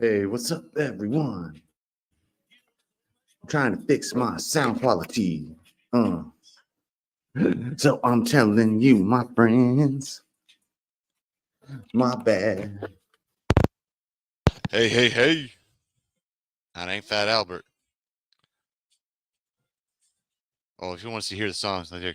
Hey, what's up, everyone? I'm trying to fix my sound quality. So I'm telling you, my friends, my bad. Hey. That ain't Fat Albert. Oh, if you want to hear the songs, like here.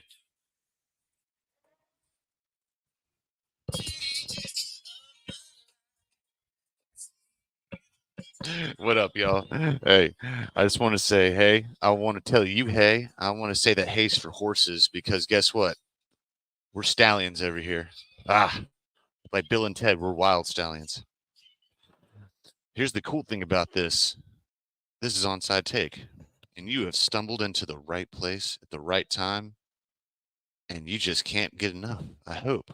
What up, y'all? Hey, I just want to say, hey, I want to tell you, hey, I want to say that hay's for horses because guess what? We're stallions over here. Like Bill and Ted, we're wild stallions. Here's the cool thing about this. This is Onside Take, and you have stumbled into the right place at the right time, and you just can't get enough, I hope,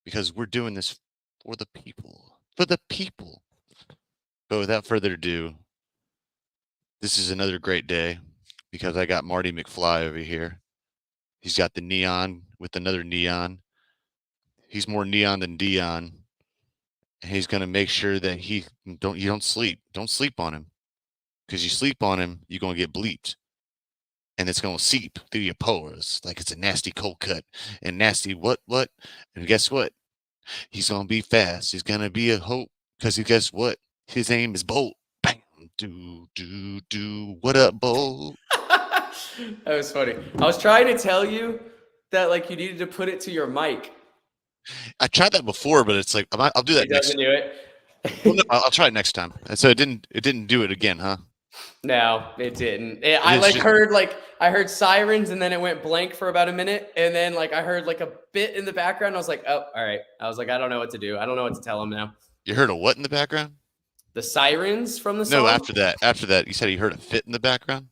because we're doing this for the people. For the people. But without further ado, this is another great day because I got Marty McFly over here. He's got the neon with another neon. He's more neon than Dion. And he's gonna make sure that you don't sleep. Don't sleep on him. Because you sleep on him, you're gonna get bleeped. And it's gonna seep through your pores like it's a nasty cold cut. And nasty what? And guess what? He's gonna be fast. He's gonna be a hope. Because guess what? His aim is Bolt. Bam. Do. What up, Bolt? That was funny. I was trying to tell you that like you needed to put it to your mic. I tried that before, but it's like I'll do that It next doesn't do it. Well, no, I'll try it next time. And so it didn't do it again, huh? No, it didn't. I heard sirens and then it went blank for about a minute. And then like I heard like a bit in the background. I was like, oh, all right. I was like, I don't know what to do. I don't know what to tell him now. You heard a what in the background? The sirens from the song? No, after that, you said you heard a fit in the background?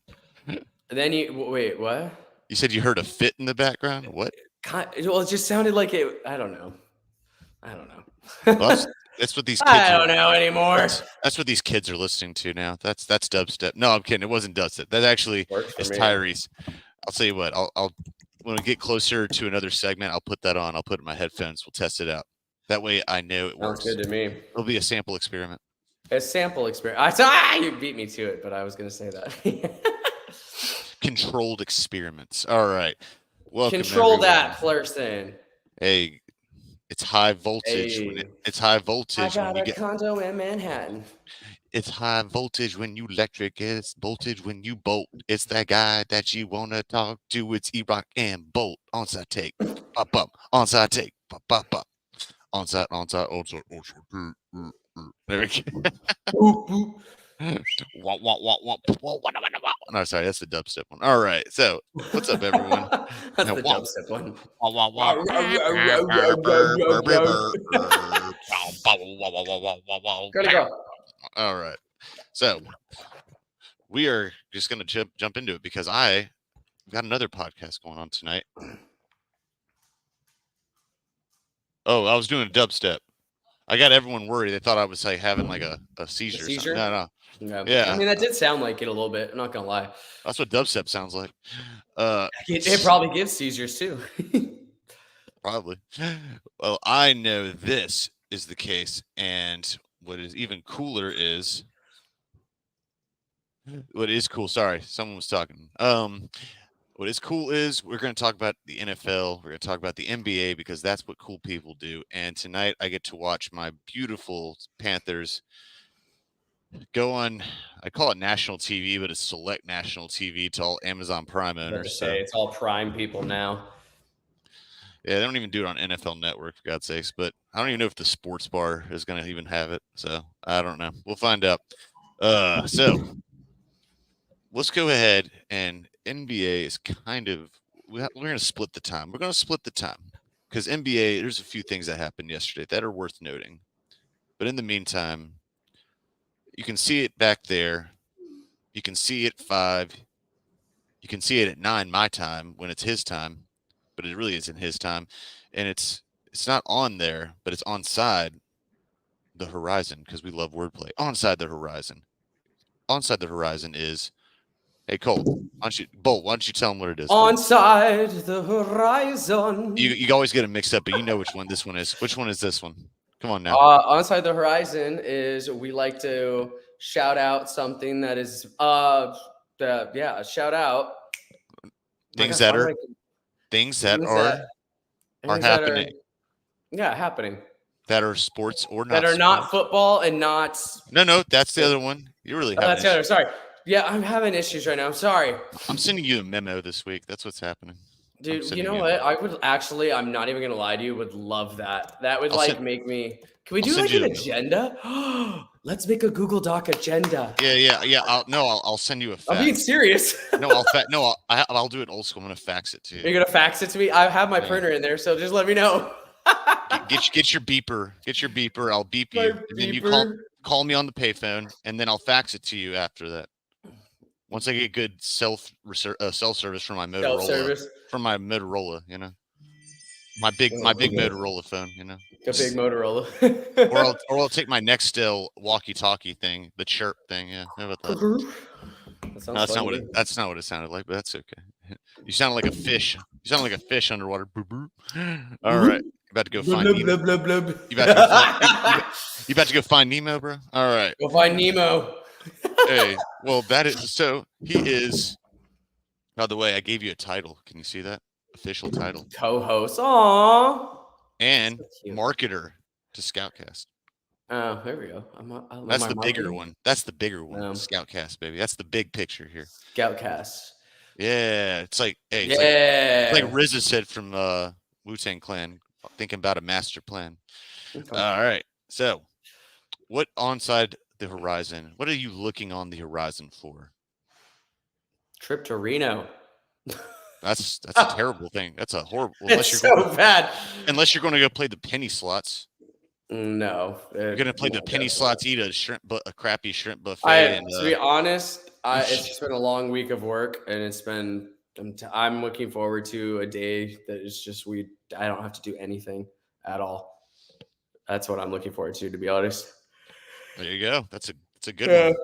And then wait, what? You said you heard a fit in the background? What? Well, it just sounded like it. I don't know. Well, that's what these kids I don't know anymore. That's what these kids are listening to now. That's dubstep. No, I'm kidding. It wasn't dubstep. That actually is Tyrese. I'll tell you what. I'll when we get closer to another segment, I'll put that on. I'll put it in my headphones. We'll test it out. That way I know it works. Sounds good to me. It'll be a sample experiment. A sample experiment. You beat me to it, but I was going to say that. Controlled experiments. All right. Welcome, Control everyone. that person. Hey, it's high voltage. Hey. It's high voltage. I got a condo in Manhattan. It's high voltage when you electric. It's voltage when you bolt. It's that guy that you want to talk to. It's ERok and Bolt. Onside take. Pop up. Onside take. Pop up. Onside. There we go. No, sorry, that's the dubstep one. All right, so what's up, everyone? That's the dubstep one. Gotta go. All right, so we are just gonna jump into it because I got another podcast going on tonight. Oh, I was doing a dubstep. I got everyone worried. They thought I was like having like a seizure. Seizure? No. Yeah. I mean, that did sound like it a little bit. I'm not gonna lie. That's what dubstep sounds like. It probably gives seizures too. Probably. Well, I know this is the case, and what is even cooler is what is cool. Sorry, someone was talking. What is cool is we're going to talk about the NFL. We're going to talk about the NBA because that's what cool people do. And tonight I get to watch my beautiful Panthers go on. I call it national TV, but it's select national TV to all Amazon Prime owners. It's all Prime people now. Yeah, they don't even do it on NFL Network, for God's sakes. But I don't even know if the sports bar is going to even have it. So I don't know. We'll find out. So let's go ahead, and NBA is kind of we're going to split the time. We're going to split the time because NBA. There's a few things that happened yesterday that are worth noting. But in the meantime, you can see it back there. You can see it 5. You can see it at 9 my time when it's his time, but it really isn't his time, and it's not on there, but it's onside the horizon because we love wordplay. Onside the horizon. Onside the horizon is, hey Cole, why don't you tell him what it is? Onside the horizon. You always get it mixed up, but you know which one this one is. Which one is this one? Come on now. Onside the horizon is we like to shout out something that is shout out Things gosh, that are things happening. Happening. That are sports or not. That are sports. not football and not. No, that's the other one. You really have. That's the other. Sorry. Yeah, I'm having issues right now. I'm sorry. I'm sending you a memo this week. That's what's happening. Dude, you know what? I would actually, I'm not even gonna lie to you, would love that. That would make me. Can we do like an agenda? Let's make a Google Doc agenda. Yeah. I'll send you a fax. I'm being serious. I'll do it old school. I'm gonna fax it to you. You're gonna fax it to me? I have my printer in there, so just let me know. Get your beeper. Get your beeper. I'll beep you. And then you call me on the payphone, and then I'll fax it to you after that. Once I get good self service from my Motorola, you know, my big Motorola phone, you know, a big Motorola. or I'll take my Nextel walkie-talkie thing, the chirp thing. Yeah, how about that? That's not what it sounded like, but that's okay. You sound like a fish. You sound like a fish underwater. All right, you about to go find Nemo? You about to go find Nemo, bro? All right, go find Nemo. Hey, well, that is so. He is. By the way, I gave you a title. Can you see that official title? Co-host, aww, and so marketer to Scoutcast. Oh, there we go. That's the bigger one. That's the bigger one. Scoutcast, baby. That's the big picture here. Scoutcast. Yeah, it's like it's like RZA said from Wu-Tang Clan, thinking about a master plan. Okay. All right. So, what onside the horizon? What are you looking on the horizon for? Trip to Reno. That's a terrible thing. That's a horrible. It's so bad. Unless you're going to go play the penny slots. No, you're going to play the penny slots, eat a crappy shrimp buffet. To be honest, it's just been a long week of work, and it's been. I'm looking forward to a day that is just I don't have to do anything at all. That's what I'm looking forward to be honest. There you go. That's a good one.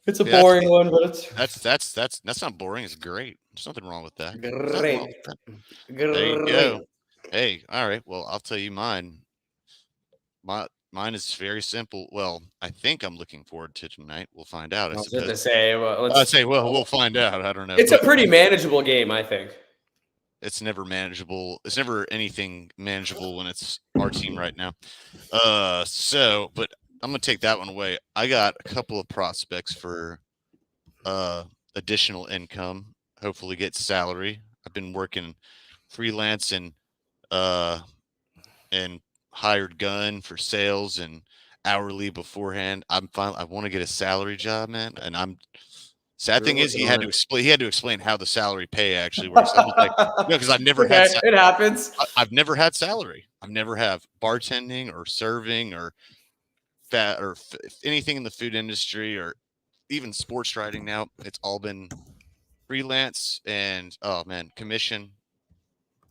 It's a boring one, but it's that's not boring. It's great. There's nothing wrong with that. Great. There you go. Hey, all right. Well, I'll tell you mine. Mine is very simple. Well, I think I'm looking forward to tonight. We'll find out. We'll find out. I don't know. It's a pretty manageable game, I think. It's never manageable. It's never anything manageable when it's our team right now. But I'm gonna take that one away. I got a couple of prospects for additional income. Hopefully, get salary. I've been working freelance and hired gun for sales and hourly beforehand. I want to get a salary job, man. And sad thing is he had to explain how the salary pay actually works. I was like, because I've never had. It happens. I've never had salary. I've never have bartending or serving or anything in the food industry or even sports writing. Now it's all been freelance and commission.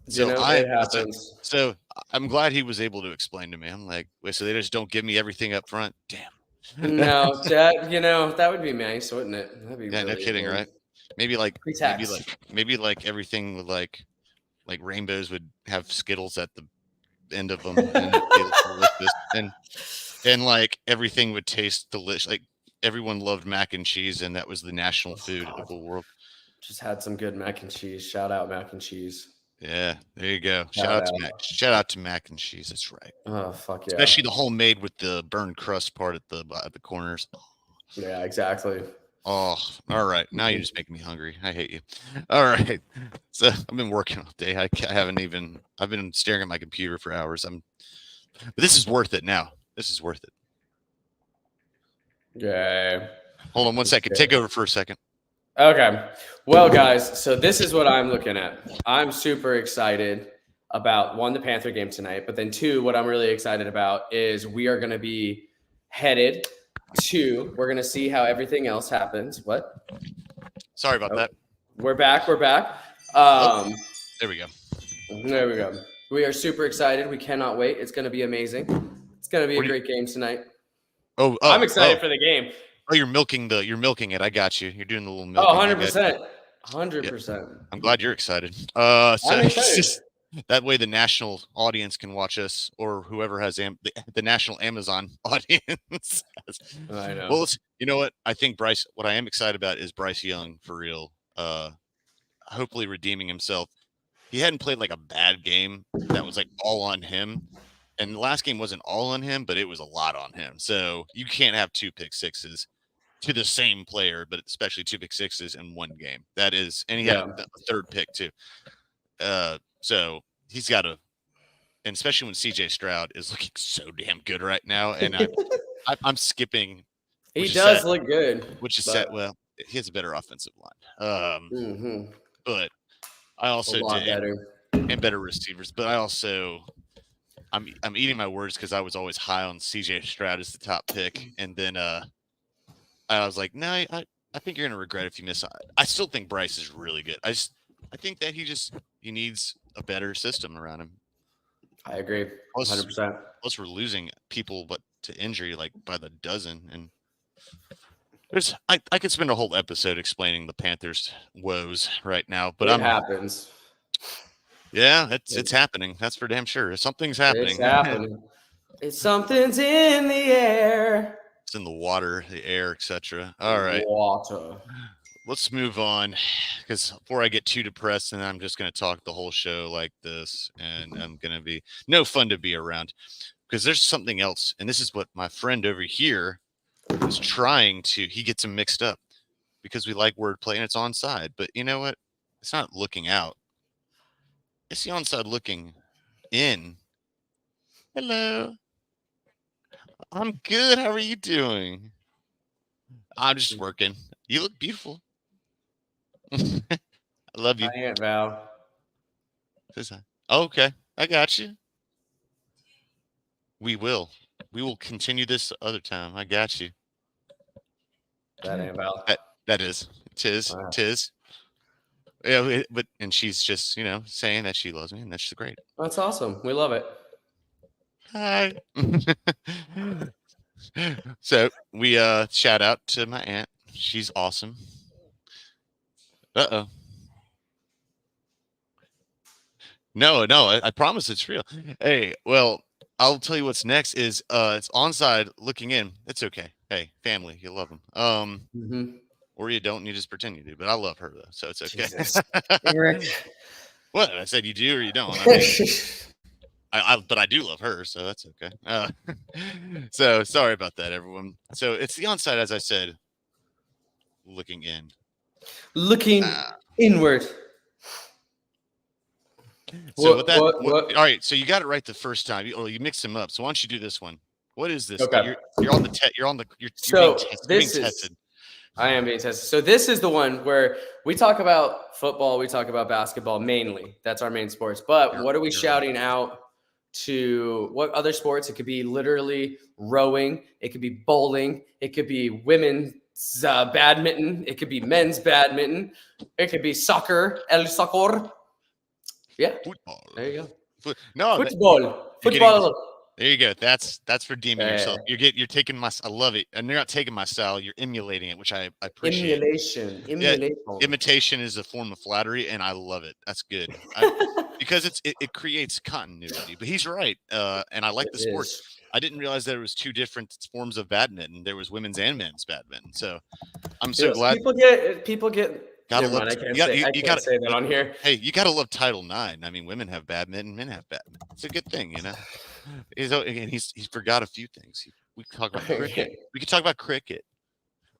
So it happens. So I'm glad he was able to explain to me. I'm like, wait, so they just don't give me everything up front? Damn. No, that would be nice, wouldn't it? That'd be no kidding, right? Maybe like everything with like rainbows would have Skittles at the end of them, and like everything would taste delicious. Like everyone loved mac and cheese, and that was the national food of the world. Just had some good mac and cheese. Shout out mac and cheese. Yeah, there you go. Shout out to mac and cheese. That's right. Oh fuck yeah! Especially the homemade with the burned crust part at the corners. Yeah, exactly. Oh, all right. Now you're just making me hungry. I hate you. All right. So I've been working all day. I've been staring at my computer for hours. But this is worth it now. This is worth it. Yeah. Hold on one second. Take over for a second. Okay. Well, guys, so this is what I'm looking at. I'm super excited about one, the Panther game tonight, but then two, what I'm really excited about is we are going to be headed to, we're going to see how everything else happens. What? Sorry about that. We're back. There we go. There we go. We are super excited. We cannot wait. It's going to be amazing. It's going to be a great game tonight. I'm excited for the game. Oh, you're milking it. I got you. You're doing the little milking. Oh, 100%. 100%. Yeah. I'm glad you're excited. I'm excited. That way the national audience can watch us, or whoever has the national Amazon audience. I know. Well, you know what? I think what I am excited about is Bryce Young for real. Hopefully redeeming himself. He hadn't played like a bad game that was like all on him. And the last game wasn't all on him, but it was a lot on him. So you can't have 2 pick sixes to the same player, but especially 2 pick sixes in one game. That is, and he had a third pick too. So he's got to, and especially when CJ Stroud is looking so damn good right now. And I'm skipping. He does look good. Which is set. Well, he has a better offensive line. But I also and better receivers. But I also, I'm eating my words because I was always high on CJ Stroud as the top pick, and then I was like, no, I think you're gonna regret if you miss. I still think Bryce is really good. I think that he needs a better system around him. I agree, 100%. Plus, we're losing people, but to injury like by the dozen, and I could spend a whole episode explaining the Panthers' woes right now, but it happens. Yeah, it's happening. That's for damn sure. Something's happening. It's happening. Something's in the air. It's in the water, the air, etc. All right. Water. Let's move on, because before I get too depressed, and I'm just going to talk the whole show like this, and I'm going to be no fun to be around, because there's something else, and this is what my friend over here is trying to. He gets them mixed up because we like wordplay and it's onside, but you know what? It's not looking out. It's the onside looking in. Hello. I'm good. How are you doing? I'm just working. You look beautiful. I love you. My Aunt Val. Okay. I got you. We will continue this other time. I got you. That Aunt Val. That is. Tis. Wow. Tis. Yeah, and she's just, saying that she loves me, and that's great. That's awesome. We love it. Hi. So we shout out to my aunt. She's awesome. Uh-oh. No, I promise it's real. Hey, well, I'll tell you what's next is it's onside looking in. It's okay. Hey, family, you love them. Or you don't, and you just pretend you do. But I love her though, so it's okay. What? I said you do or you don't. I mean, but I do love her, so that's okay. So sorry about that, everyone. So it's the onside, as I said, looking in. Looking inward. So what? All right, so you got it right the first time. You mixed them up. So why don't you do this one? What is this? Okay. You're on the you're being tested. I am being tested. So this is the one where we talk about football, we talk about basketball mainly. That's our main sports. But what are we shouting out to? What other sports? It could be literally rowing. It could be bowling. It could be women's badminton. It could be men's badminton. It could be soccer, el soccer. Yeah. Football. There you go. Football. Football. There you go. That's redeeming yourself. You're taking my. I love it, and you're not taking my style. You're emulating it, which I appreciate. Emulation. Yeah, imitation is a form of flattery, and I love it. That's good because it creates continuity. But he's right, and I like the sports. I didn't realize there was 2 different forms of badminton. There was women's and men's badminton. So I'm so glad people get. Gotta love. I can't say that on here. Hey, you gotta love Title IX. I mean, women have badminton, men have badminton. It's a good thing, He's forgot a few things. We could talk about cricket. We could talk about cricket.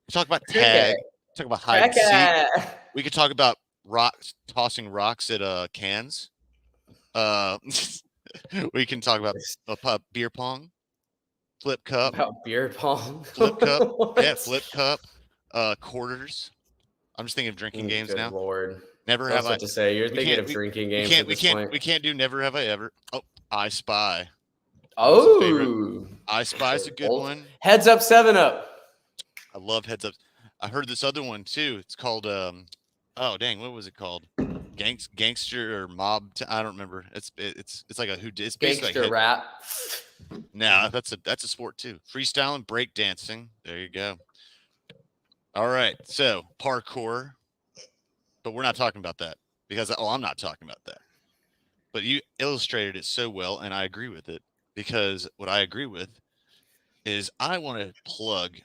We talk about tag. Talk about hide and seek. Heck We could talk about tossing rocks at cans. We can talk about beer pong, flip cup, about beer pong. flip cup. Yeah, What? flip cup, quarters. I'm just thinking of drinking games Good now. Lord. Never I have was I. about to say, you're We thinking can't. of We, drinking we games can't. at We this can't. point. We can't do never have I ever. Oh, I Spy. Was a favorite. Oh. I Spy is a good one. Heads up, 7-Up. I love Heads Up. I heard this other one too. It's called oh dang, what was it called? Gangster or Mob. I don't remember. It's like a it's basically Gangster like rap. nah, that's a sport too. Freestyle and break dancing. There you go. All right, so parkour, but we're not talking about that because I'm not talking about that. But you illustrated it so well, and I agree with it because what I agree with is I want to plug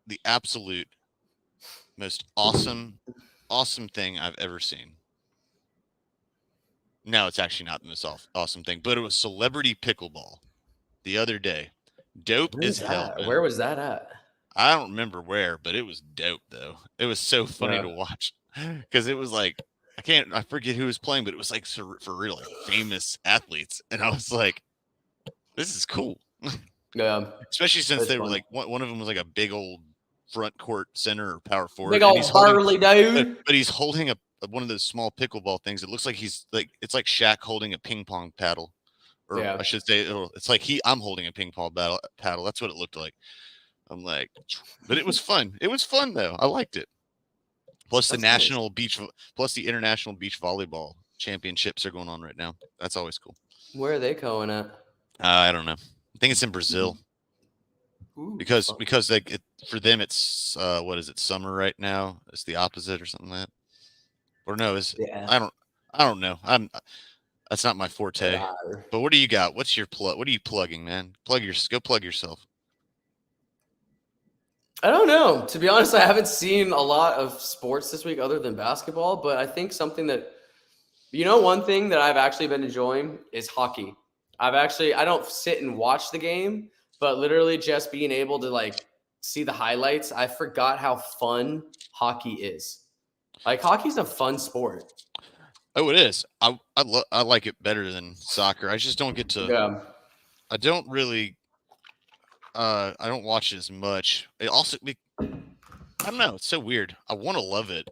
the absolute most awesome thing I've ever seen. No, it's actually not the most awesome thing, but it was celebrity pickleball the other day. Dope as hell. Man. Where was that at? I don't remember where, but it was dope though. It was so funny to watch because it was like I forget who was playing, but it was like for real like famous athletes, and I was like, this is cool. Yeah. Especially since That's they were funny. like one of them was like a big old front court center or power forward. Big and old he's holding, burly dude. but he's holding one of those small pickleball things. It looks like it's like Shaq holding a ping pong paddle, or Yeah. I should say, it's like I'm holding a ping pong paddle. That's what it looked like. I'm like, but it was fun. It was fun though. I liked it. Plus the the international beach volleyball championships are going on right now. That's always cool. Where are they going at? I don't know. I think it's in Brazil. Ooh, because fun. like for them it's what is it, summer right now? It's the opposite or something like that. Or no, Yeah. I don't know. That's not my forte. But what do you got? What's your plug? What are you plugging, man? Go plug yourself. I don't know. To be honest, I haven't seen a lot of sports this week other than basketball, but I think something that one thing that I've actually been enjoying is hockey. I don't sit and watch the game, but literally just being able to like see the highlights, I forgot how fun hockey is. Like hockey's a fun sport. Oh, it is. I like it better than soccer. I just don't get to. Yeah. I don't really. I don't watch it as much. It also, I don't know. It's so weird. I want to love it,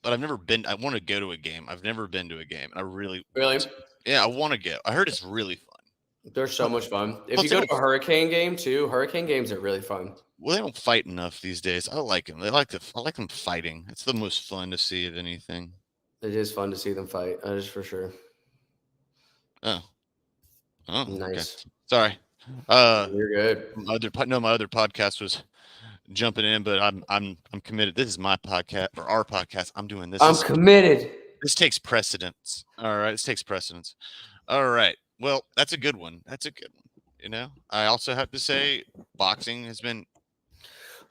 but I've never been. I want to go to a game. I've never been to a game, and I really. Yeah, I want to go. I heard it's really fun. They're so much fun. If you go to a Hurricane game too, Hurricane games are really fun. Well, they don't fight enough these days. I like them. I like them fighting. It's the most fun to see of anything. It is fun to see them fight. That is for sure. Oh, nice. Okay. Sorry. You're good. My other podcast was jumping in, but I'm committed. This is my podcast or our podcast. I'm doing this. I'm committed. This takes precedence. All right, this takes precedence. All right. Well, that's a good one. I also have to say, boxing has been.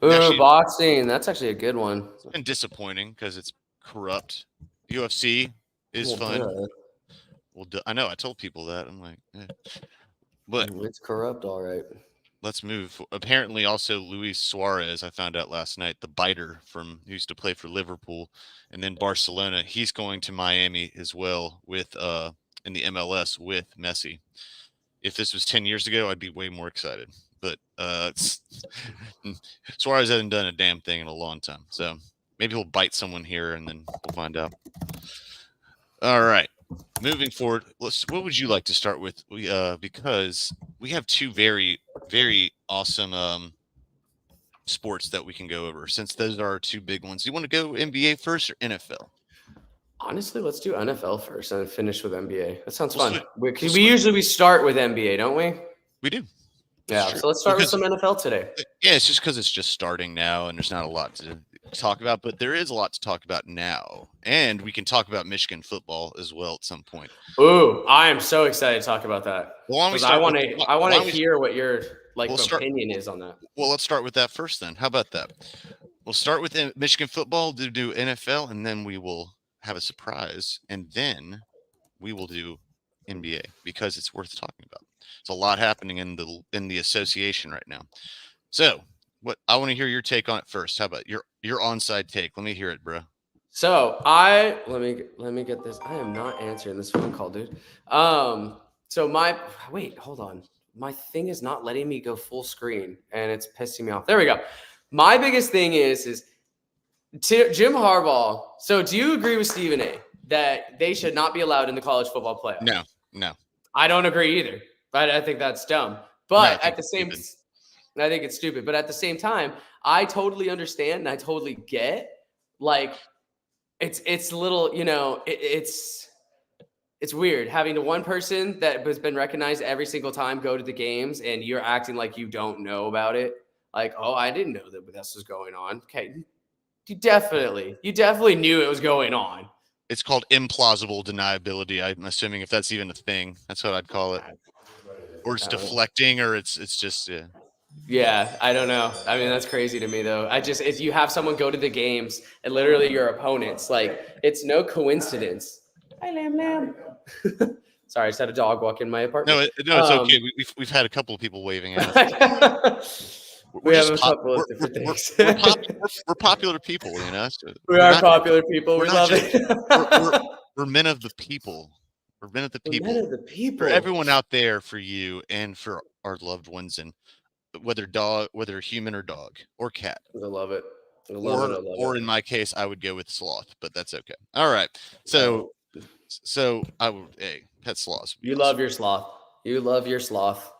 Boxing. That's actually a good one. It's been disappointing because it's corrupt. UFC is fun. Well, I know. I told people that. I'm like, but it's corrupt, all right. Let's move. Apparently, also Luis Suarez. I found out last night, the biter who used to play for Liverpool and then Barcelona. He's going to Miami as well with in the MLS with Messi. If this was 10 years ago, I'd be way more excited. But Suarez hasn't done a damn thing in a long time. So maybe he'll bite someone here and then we'll find out. All right. Moving forward, what would you like to start with? Because we have two very, very awesome sports that we can go over. Since those are our two big ones, do you want to go NBA first or NFL? Honestly, let's do NFL first and then finish with NBA. That sounds fun. We usually start with NBA, don't we? We do. Yeah, so let's start with some NFL today. Yeah, it's just because it's just starting now and there's not a lot to talk about, but there is a lot to talk about now. And we can talk about Michigan football as well at some point. Ooh, I am so excited to talk about that. Well, I want to hear what your opinion is on that. Well, let's start with that first then. How about that? We'll start with Michigan football, do NFL, and then we will have a surprise, and then we will do NBA because it's worth talking about. It's a lot happening in the association right now. So What I want to hear your take on it first. How about your onside take? Let me hear it, bro. So let me get this. I am not answering this phone call, dude. So wait, hold on. My thing is not letting me go full screen, and it's pissing me off. There we go. My biggest thing is Jim Harbaugh. So do you agree with Stephen A. that they should not be allowed in the college football playoff? No. I don't agree either. But I think that's dumb. No, But I at the same, stupid. I think it's stupid. But at the same time, I totally understand and I totally get like. It's a little, it's weird having the one person that has been recognized every single time go to the games and you're acting like you don't know about it. Like, oh, I didn't know that this was going on. Okay. You definitely knew it was going on. It's called implausible deniability. I'm assuming, if that's even a thing, that's what I'd call it. Or it's deflecting, or it's just yeah. Yeah, I don't know. I mean, that's crazy to me, though. If you have someone go to the games and literally your opponents, like, it's no coincidence. Hi, Lamb. Sorry, I just had a dog walk in my apartment. No, it's okay. We've had a couple of people waving at us. We have a couple of different things. We're popular people, you know. So we are popular people. We love it. We're men of the people. We're men of the people. Men of the people. For everyone out there, for you, and for our loved ones, and whether human or dog or cat. I love it. Or in my case, I would go with sloth, but that's okay. All right. So I would pet sloths. You love your sloth. You love your sloth.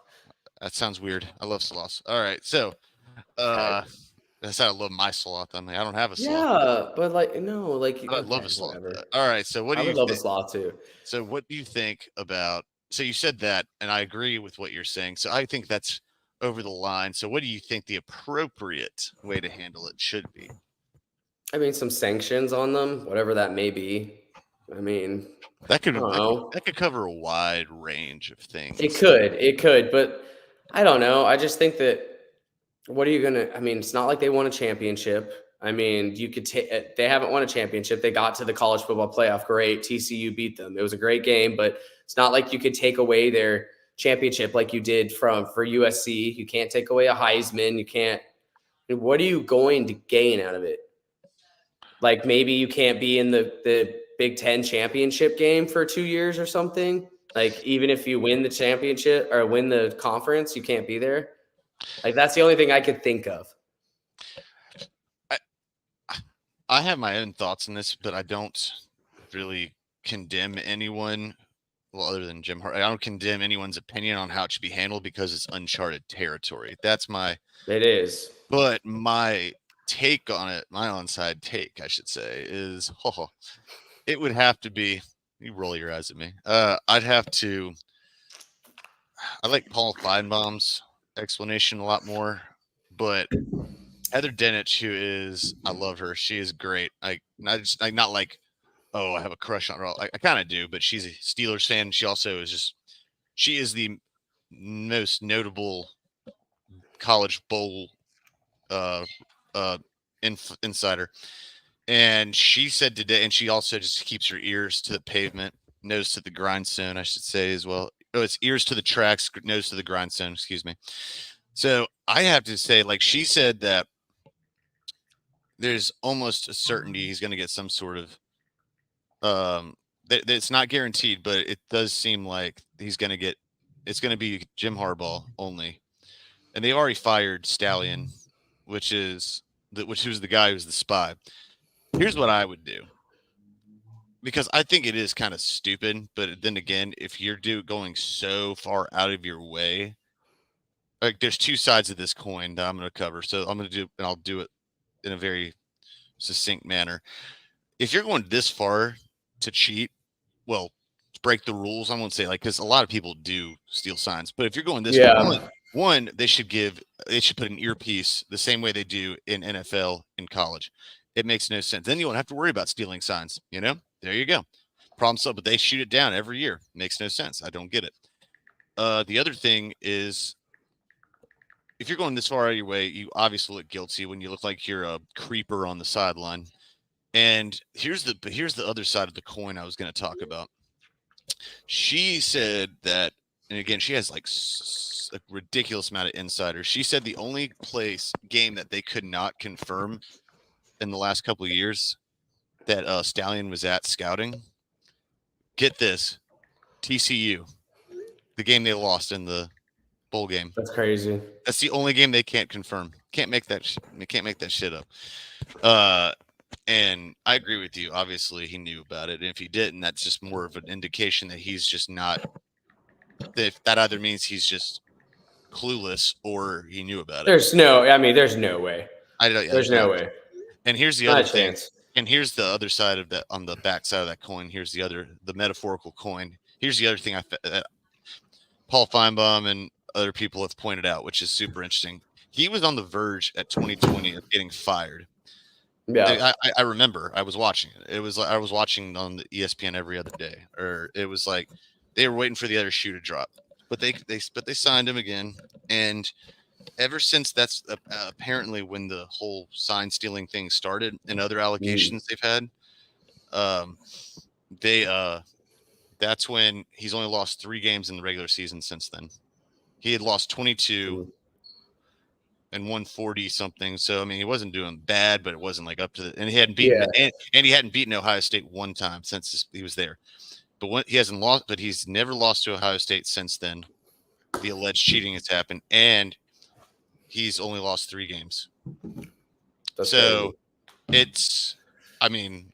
That sounds weird. I love sloths. All right. So that's how I love my sloth. I mean, I don't have a sloth. Yeah, but I love a sloth. All right. So what do you think? I would love a sloth too. So what do you think about? So you said that, and I agree with what you're saying. So I think that's over the line. So what do you think the appropriate way to handle it should be? I mean, some sanctions on them, whatever that may be. I mean, that could cover a wide range of things. It could, but I don't know. I just think that what are you gonna? I mean, it's not like they won a championship. I mean, you could take. They haven't won a championship. They got to the college football playoff. Great, TCU beat them. It was a great game, but it's not like you could take away their championship like you did for USC. You can't take away a Heisman. You can't. What are you going to gain out of it? Like maybe you can't be in the Big Ten championship game for 2 years or something. Like even if you win the championship or win the conference, you can't be there. Like that's the only thing I could think of. I have my own thoughts on this, but I don't really condemn anyone. Well, other than Jim Hart, I don't condemn anyone's opinion on how it should be handled because it's uncharted territory. It is. But my take on it, my onside take, I should say, is it would have to be. You roll your eyes at me. I like Paul Feinbaum's explanation a lot more, but Heather Dinich, I love her. She is great. Not like, oh, I have a crush on her. I kind of do, but she's a Steelers fan. She also she is the most notable college bowl insider. And she said today, and she also just keeps her ears to the pavement, nose to the grindstone, I should say as well. Oh, it's ears to the tracks, nose to the grindstone, excuse me. So I have to say, like she said that there's almost a certainty he's going to get some sort of it's not guaranteed, but it does seem like it's going to be Jim Harbaugh only. And they already fired Stallion, which was the guy who's the spy. Here's what I would do, because I think it is kind of stupid, but then again, if you're going so far out of your way, like there's two sides of this coin that I'm going to cover. So I'll do it in a very succinct manner. If you're going this far to cheat, well, break the rules, I won't say because a lot of people do steal signs, but if you're going this far, one, they should put an earpiece the same way they do in NFL in college. It makes no sense. Then you won't have to worry about stealing signs. There you go. Problem solved, but they shoot it down every year. Makes no sense. I don't get it. The other thing is, if you're going this far out of your way, you obviously look guilty when you look like you're a creeper on the sideline. And here's the other side of the coin I was going to talk about. She said that and again, she has like a ridiculous amount of insiders. She said the only game that they could not confirm in the last couple of years that Stallion was at scouting. Get this, TCU, the game they lost in the bowl game. That's crazy. That's the only game they can't confirm. Can't make that. They can't make that shit up. And I agree with you. Obviously, he knew about it, and if he didn't, that's just more of an indication that he's just not. That either means he's just clueless or he knew about it. There's no way. There's no way. And here's the Not other a thing. chance. And here's the other side of that. On the back side of that coin, here's the metaphorical coin. Here's the other thing that Paul Feinbaum and other people have pointed out, which is super interesting. He was on the verge at 2020 of getting fired. Yeah, I remember I was watching it. It was like I was watching on the ESPN every other day, or it was like they were waiting for the other shoe to drop, but they signed him again, and ever since that's apparently when the whole sign stealing thing started and other allegations they've had, that's when he's only lost 3 games in the regular season since then. He had lost 22 and 140 something. So I mean, he wasn't doing bad, but it wasn't like up to the. And he hadn't beaten and he hadn't beaten Ohio State one time since he was there. But he hasn't lost, but he's never lost to Ohio State since then. The alleged cheating has happened, and he's only lost 3 games. that's So crazy. it's, I mean,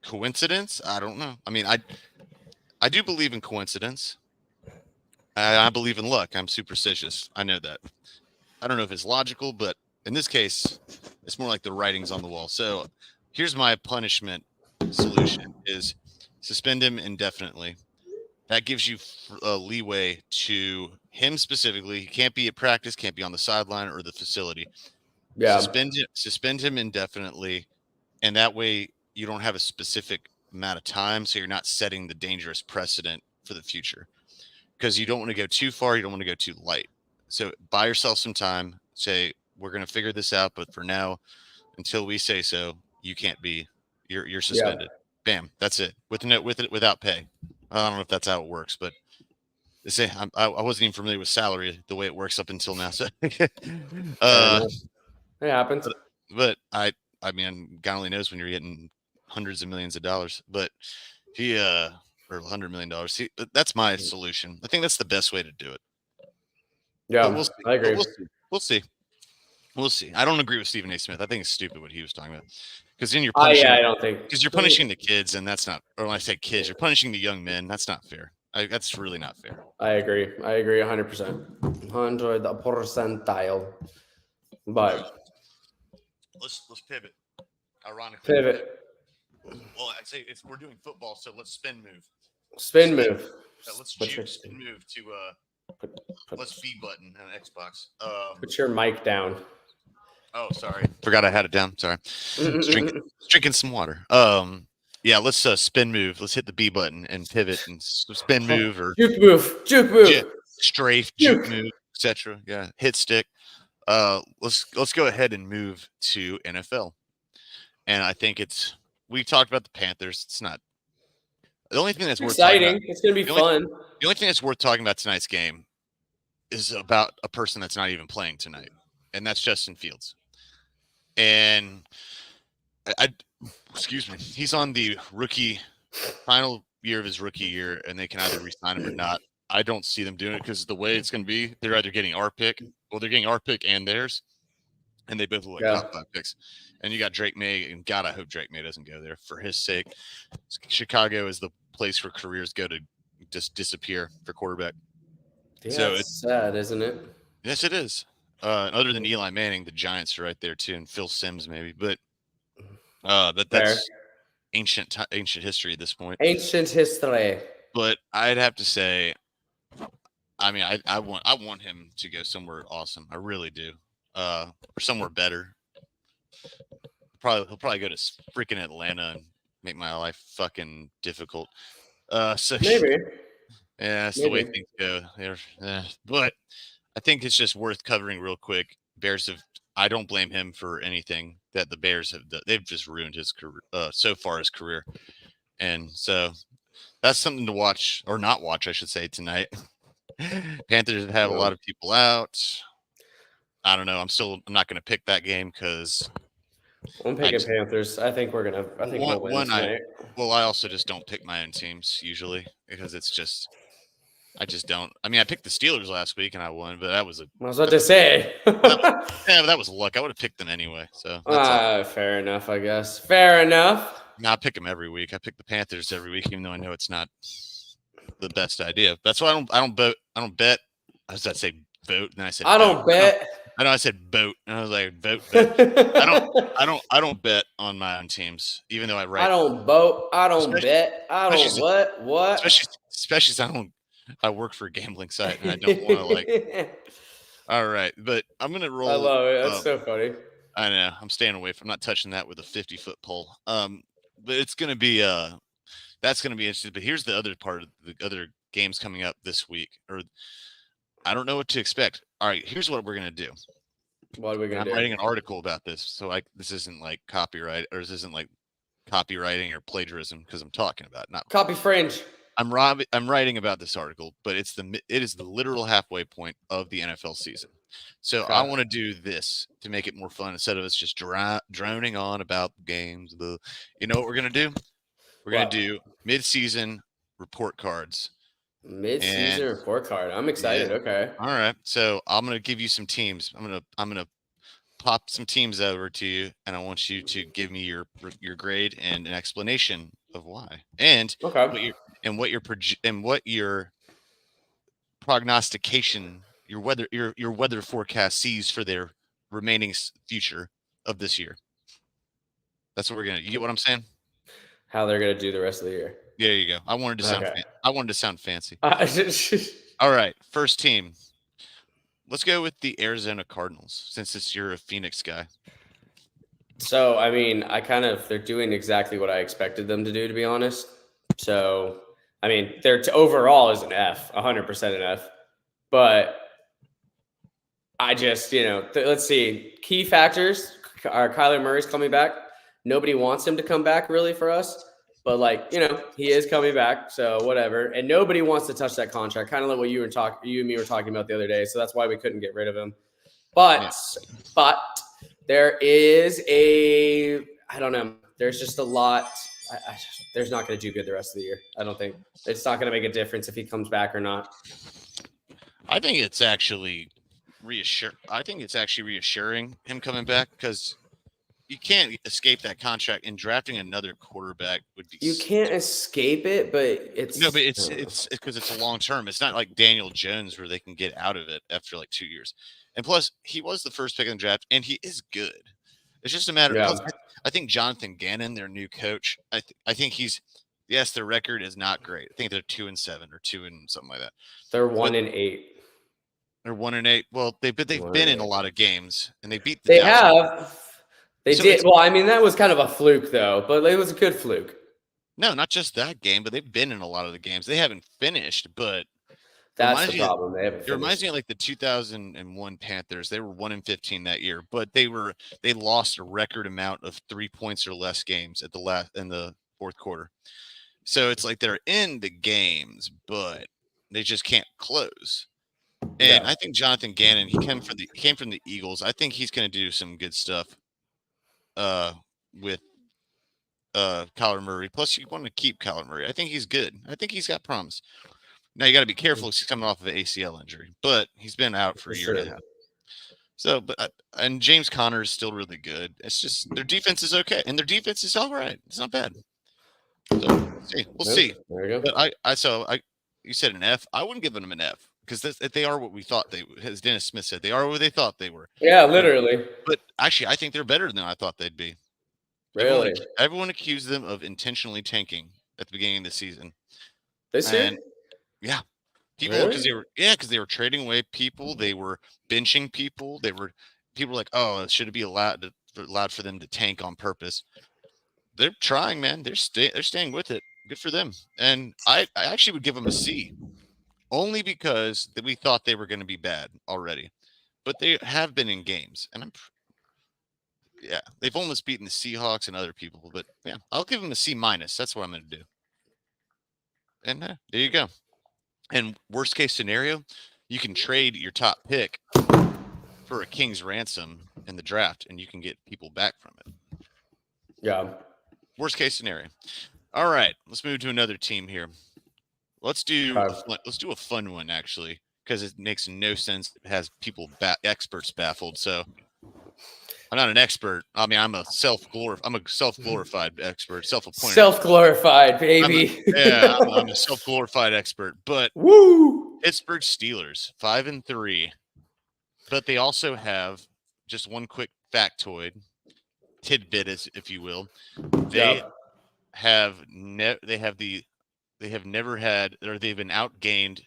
coincidence? I don't know. I mean, I do believe in coincidence. I believe in luck. I'm superstitious. I know that. I don't know if it's logical, but in this case, it's more like the writing's on the wall. So here's my punishment solution is suspend him indefinitely. That gives you leeway to him specifically. He can't be at practice, can't be on the sideline or the facility. Yeah, Suspend him indefinitely, and that way you don't have a specific amount of time, so you're not setting the dangerous precedent for the future. Because you don't want to go too far, you don't want to go too light. So buy yourself some time. Say we're going to figure this out, but for now, until we say so, you can't be. You're suspended. Bam, that's it. Without pay. I don't know if that's how it works, but they say I wasn't even familiar with salary the way it works up until now. So, it happens. but I mean, God only knows when you're getting hundreds of millions of dollars. But he or $100 million. That's my solution. I think that's the best way to do it. Yeah, we'll see. I agree. We'll see. I don't agree with Stephen A. Smith. I think it's stupid what he was talking about. Because then you're I punishing. don't think Because you're punishing the kids, and that's not. Or when I say kids, you're punishing the young men. That's not fair. That's really not fair. I agree 100%, 100%. But Let's pivot. Ironically, pivot, well, I'd say we're doing football, so let's spin move. spin move. Let's What's your spin move to put, let's B button on Xbox. put your mic down. Oh, sorry, forgot I had it down. Sorry, drinking some water. Yeah, let's spin move. Let's hit the B button and pivot and spin move or juke move, strafe, juke move, etc. Yeah, hit stick. Let's go ahead and move to NFL. And I think we talked about the Panthers. It's not the only thing that's worth exciting. It's gonna be fun. The only thing that's worth talking about tonight's game is about a person that's not even playing tonight, and that's Justin Fields. And excuse me, he's on the final year of his rookie year, and they can either re-sign him or not. I don't see them doing it because the way it's going to be, they're either getting our pick, well, they're getting our pick and theirs, and they both look like top 5 picks. And you got Drake May, and God, I hope Drake May doesn't go there for his sake. Chicago is the place where careers go to just disappear for quarterback. Yeah, so it's sad, isn't it? Yes, it is. Other than Eli Manning, the Giants are right there too, and Phil Simms maybe, but that's ancient history at this point. Ancient history. But I'd have to say, I mean, I want him to go somewhere awesome. I really do. Or somewhere better. He'll probably go to freaking Atlanta and make my life fucking difficult. So maybe. Yeah, that's the way things go. But I think it's just worth covering real quick. I don't blame him for anything that the Bears have done. They've just ruined his career so far, his career. And so that's something to watch or not watch, I should say, tonight. Panthers have a Yeah. lot of people out. I don't know. I'm not going to pick that game because I'm picking Panthers. I think we'll win tonight. I also just don't pick my own teams usually because I just don't. I mean, I picked the Steelers last week and I won, but that was I was about to say. that was luck. I would have picked them anyway. So that's all. Fair enough, I guess. Fair enough. No, I pick them every week. I pick the Panthers every week, even though I know it's not the best idea. That's why I don't vote. I don't bet. I was about to say vote, and then I said I don't bet. I know I said boat, and I was like vote. I don't bet on my own teams, even though I write. I don't vote. I don't bet. I don't what? Especially since I work for a gambling site, and I don't want to like. All right, but I'm gonna roll. I love it. That's so funny. I know. I'm staying away from. I'm not touching that with a 50-foot pole. But it's gonna be that's gonna be interesting. But here's the other part of the other games coming up this week, or I don't know what to expect. All right, here's what we're gonna do. What are we gonna do? I'm writing an article about this, so this isn't like copyright, or this isn't like copywriting or plagiarism because I'm talking about it, not copy fringe. I'm writing about this article, but it is the literal halfway point of the NFL season. So I want to do this to make it more fun instead of us just droning on about the games. You know what we're gonna do? We're gonna do mid-season report cards. Mid-season report card. I'm excited. Yeah. Okay. All right. So I'm gonna give you some teams. I'm gonna pop some teams over to you, and I want you to give me your grade and an explanation of why, and what your prognostication, your weather forecast sees for their remaining future of this year. That's what we're gonna. You get what I'm saying? How they're gonna do the rest of the year. There you go. I wanted to sound. Okay. I wanted to sound fancy. All right, first team. Let's go with the Arizona Cardinals, since you're a Phoenix guy. So, I mean, they're doing exactly what I expected them to do, to be honest. So, I mean, their overall is an F, 100% an F. But I just, let's see. Key factors are Kyler Murray's coming back. Nobody wants him to come back, really, for us. But, he is coming back, so whatever. And nobody wants to touch that contract, kind of like what you and me were talking about the other day. So that's why we couldn't get rid of him. But there is I don't know. There's just a lot. There's not going to do good the rest of the year. I don't think. It's not going to make a difference if he comes back or not. I think it's actually reassuring him coming back because you can't escape that contract, and drafting another quarterback would be. You can't escape it, but it's because it's a long term. It's not like Daniel Jones where they can get out of it after like 2 years. And plus, he was the first pick in the draft, and he is good. It's just a matter of. I think Jonathan Gannon, their new coach, I think he's. Yes, their record is not great. I think they're 2-7 or 2 and something like that. They're 1-8. They're 1-8. Well, they've been in a lot of games, and they beat. They have. They did. Well, I mean, that was kind of a fluke, though, but it was a good fluke. No, not just that game, but they've been in a lot of the games. They haven't finished, but that's the problem. They haven't. It reminds me of like the 2001 Panthers. They were 1-15 that year, but they lost a record amount of 3 points or less games in the fourth quarter. So it's like they're in the games, but they just can't close. And I think Jonathan Gannon, he came from the Eagles. I think he's going to do some good stuff. With Kyler Murray. Plus, you want to keep Kyler Murray. I think he's good. I think he's got promise. Now, you got to be careful because he's coming off of an ACL injury, but he's been out for a year and a half. So, and James Conner is still really good. It's just their defense is okay, and their defense is all right. It's not bad. So, we'll see. There you go. But you said an F. I wouldn't give them an F. Because they are what we thought as Dennis Smith said, they are what they thought they were. Yeah, literally. But actually, I think they're better than I thought they'd be. Really? Everyone accused them of intentionally tanking at the beginning of the season. This year? Yeah. Because they were trading away people. They were benching people. People were like, oh, it should be allowed for them to tank on purpose. They're trying, man. They're staying with it. Good for them. And I actually would give them a C. Only because we thought they were going to be bad already, but they have been in games, and they've almost beaten the Seahawks and other people. But yeah, I'll give them a C-. That's what I'm going to do. And there you go. And worst case scenario, you can trade your top pick for a king's ransom in the draft, and you can get people back from it. Yeah. Worst case scenario. All right, let's move to another team here. Let's do a fun one actually, because it makes no sense. It has people experts baffled. So I'm not an expert. I mean, I'm a self-glorified expert, self-appointed. Self-glorified, baby. I'm a self-glorified expert. But Woo! Pittsburgh Steelers 5-3, but they also have just one quick factoid, tidbit, if you will. They have never had, or they've been outgained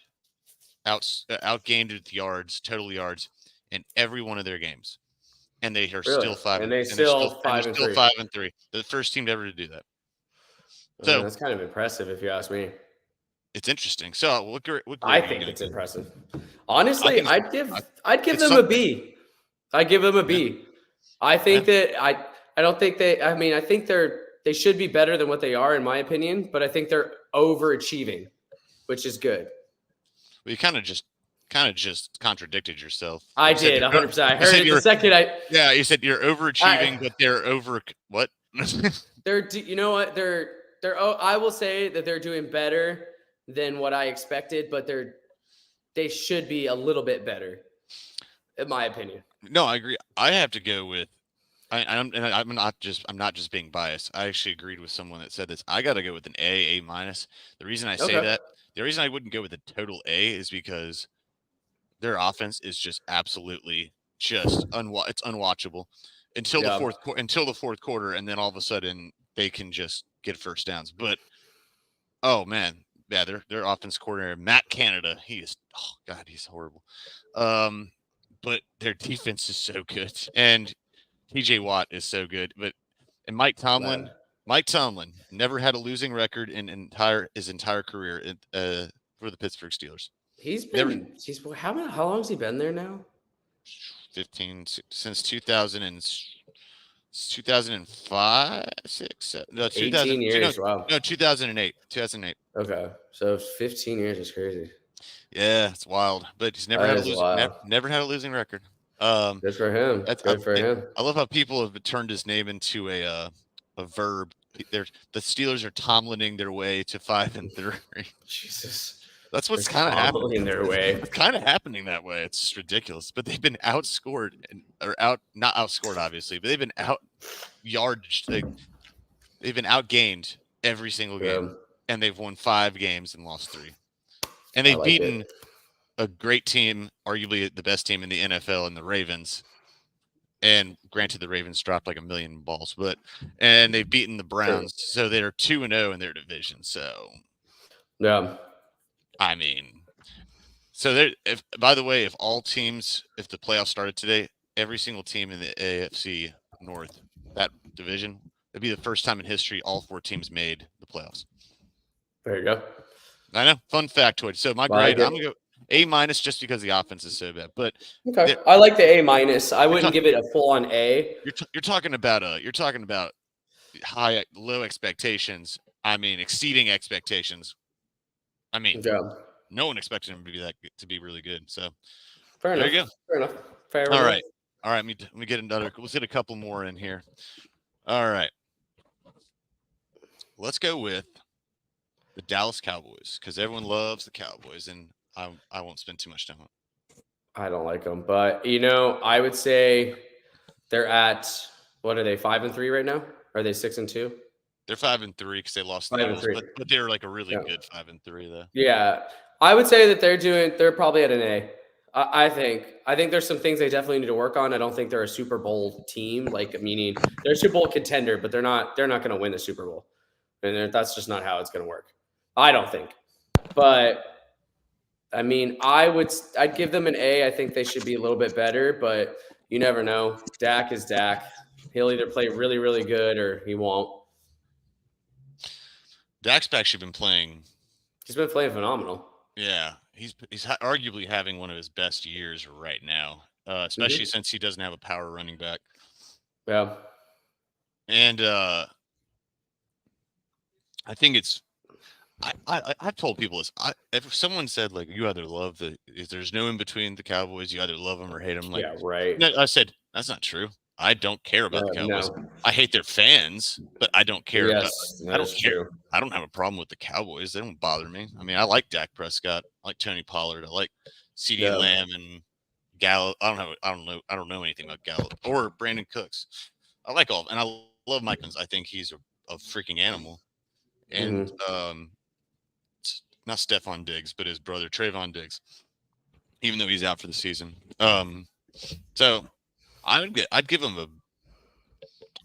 with yards, total yards, in every one of their games, and they are still 5. And they're still 5-3. 5-3. The first team ever to do that. So that's kind of impressive, if you ask me. It's interesting. So what grade I think it's impressive. Honestly, I'd give them a B. I'd give them a B. I think that I don't think I think they should be better than what they are, in my opinion, but I think they're overachieving, which is good. Well, you kind of just contradicted yourself. I did 100%. I heard it the second Yeah, you said you're overachieving, but they're over what? You know what? I will say that they're doing better than what I expected, but they should be a little bit better, in my opinion. No, I agree. I have to go with I'm not just being biased. I actually agreed with someone that said this. I got to go with an A minus. The reason I say that, the reason I wouldn't go with a total A is because their offense is just absolutely it's unwatchable until the fourth quarter, and then all of a sudden they can just get first downs. But oh man, yeah, their offense coordinator Matt Canada, he's horrible. But their defense is so good, and TJ Watt is so good. And Mike Tomlin never had a losing record in his entire career for the Pittsburgh Steelers. How long has he been there now? 15 since 2005, 6, no, 18 years. Wow. No, 2008. 2008. Okay, so 15 years is crazy. Yeah, it's wild, but he's never had a losing record. Good for him. Good for him. I love how people have turned his name into a verb. The Steelers are Tomlining their way to 5-3. Jesus. That's what's kind of happening their way. It's kind of happening that way. It's just ridiculous. But they've been outscored, not outscored, obviously, but they've been they've been outgained every single game, and they've won 5 games and lost 3. And they've beaten a great team, arguably the best team in the NFL, in the Ravens. And granted, the Ravens dropped like 1 million balls, and they've beaten the Browns, so they're 2-0 in their division. So, yeah. I mean, so by the way, if the playoffs started today, every single team in the AFC North, that division, it'd be the first time in history all 4 teams made the playoffs. There you go. I know. Fun factoid. So my grade, I'm gonna go A minus just because the offense is so bad. But okay, I like the A minus. I wouldn't give it a full on A. You're talking about low expectations. I mean, exceeding expectations. I mean, no one expected him to be really good. So fair enough. There you go. Fair enough. Fair All enough. right. Let me get another. Let's get a couple more in here. All right. Let's go with the Dallas Cowboys, because everyone loves the Cowboys, and I won't spend too much time on it. I don't like them, but I would say they're at, what are they, 5-3 right now? Are they 6-2? They're 5-3 because they lost the Eagles, but they're like a really good 5-3 though. Yeah, I would say that they're probably at an A. I think there's some things they definitely need to work on. I don't think they're a Super Bowl team, meaning they're a Super Bowl contender, but they're not going to win the Super Bowl, and that's just not how it's going to work. I don't think, but I mean, I'd give them an A. I think they should be a little bit better, but you never know. Dak is Dak. He'll either play really, really good or he won't. Dak's actually been playing. He's been playing phenomenal. Yeah, he's arguably having one of his best years right now, especially since he doesn't have a power running back. Yeah, and I think I've told people this. If someone said like you either love if there's no in between the Cowboys, you either love them or hate them. Like, Yeah, right. no, I said that's not true. I don't care about the Cowboys. No. I hate their fans, but I don't care. Yes, I that don't is care. true. I don't have a problem with the Cowboys. They don't bother me. I mean, I like Dak Prescott. I like Tony Pollard. I like CD Yeah. Lamb and Gallup. I don't know anything about Gallup or Brandon Cooks. I like all, and I love Mike Evans. I think he's a freaking animal. And not Stephon Diggs, but his brother Trayvon Diggs, even though he's out for the season. So I'd give him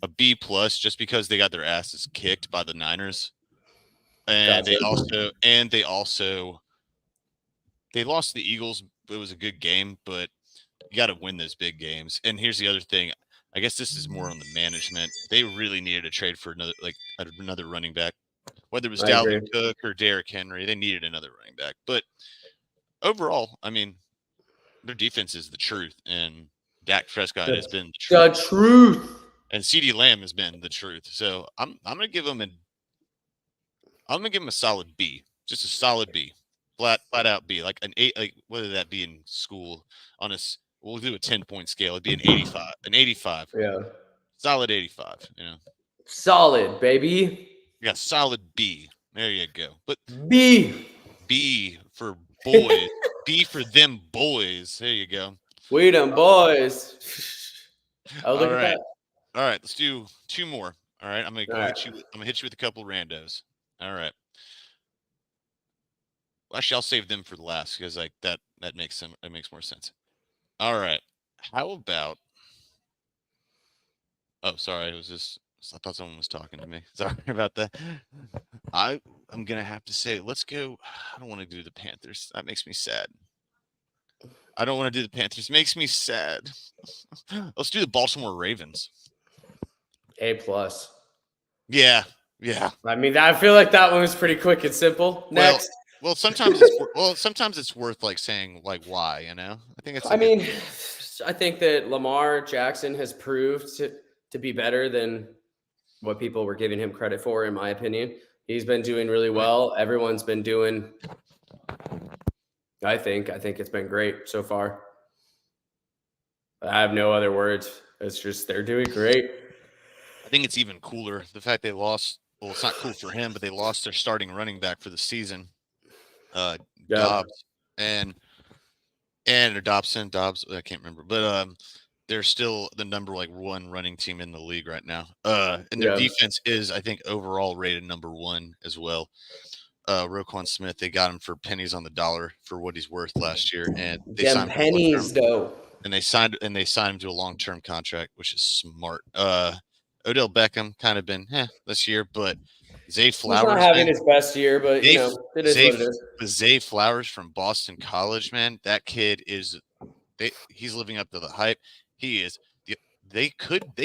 a B plus just because they got their asses kicked by the Niners, and Gotcha. they also they lost to the Eagles. It was a good game, but you got to win those big games. And here's the other thing. I guess this is more on the management. They really needed a trade for another running back, whether it was I agree. Dalvin Cook or Derrick Henry. They needed another running back. But overall, I mean, their defense is the truth, and Dak Prescott has been the truth. The truth. And CD Lamb has been the truth. So I'm gonna give him a solid B, just a solid B, flat out B, like an 8, like whether that be in school on we'll do a 10-point scale. It'd be an 85, Yeah. solid 85. Solid, baby. Yeah, solid B. There you go. But B. B for boys, B for them boys. There you go. We them boys. Oh, look All at right. that. All right, let's do 2 more. All right, I'm gonna All hit you. I'm gonna hit you with a couple randos. All right. Actually, I'll save them for the last because like that makes more sense. All right. How about? Oh, sorry. I thought someone was talking to me. Sorry about that. I'm gonna have to say, let's go. I don't want to do the Panthers. That makes me sad. I don't want to do the Panthers. It makes me sad. Let's do the Baltimore Ravens. A plus. Yeah. I mean, I feel like that one was pretty quick and simple. Next. Well, sometimes it's worth like saying like why, I think it's. I mean, I think that Lamar Jackson has proved to be better than what people were giving him credit for, in my opinion. He's been doing really well. Everyone's been doing. I think it's been great so far. I have no other words. It's just they're doing great. I think it's even cooler the fact they lost. Well, it's not cool for him, but they lost their starting running back for the season, Dobbs or Dobson. Dobbs, I can't remember, but they're still the number 1 running team in the league right now. And their defense is, I think, overall rated number 1 as well. Roquan Smith, they got him for pennies on the dollar for what he's worth last year, and they signed pennies though. And they signed him to a long-term contract, which is smart. Odell Beckham kind of been this year, but Zay Flowers he's not having his best year, but it is what it is. But Zay Flowers from Boston College, man, that kid is he's living up to the hype. He is. They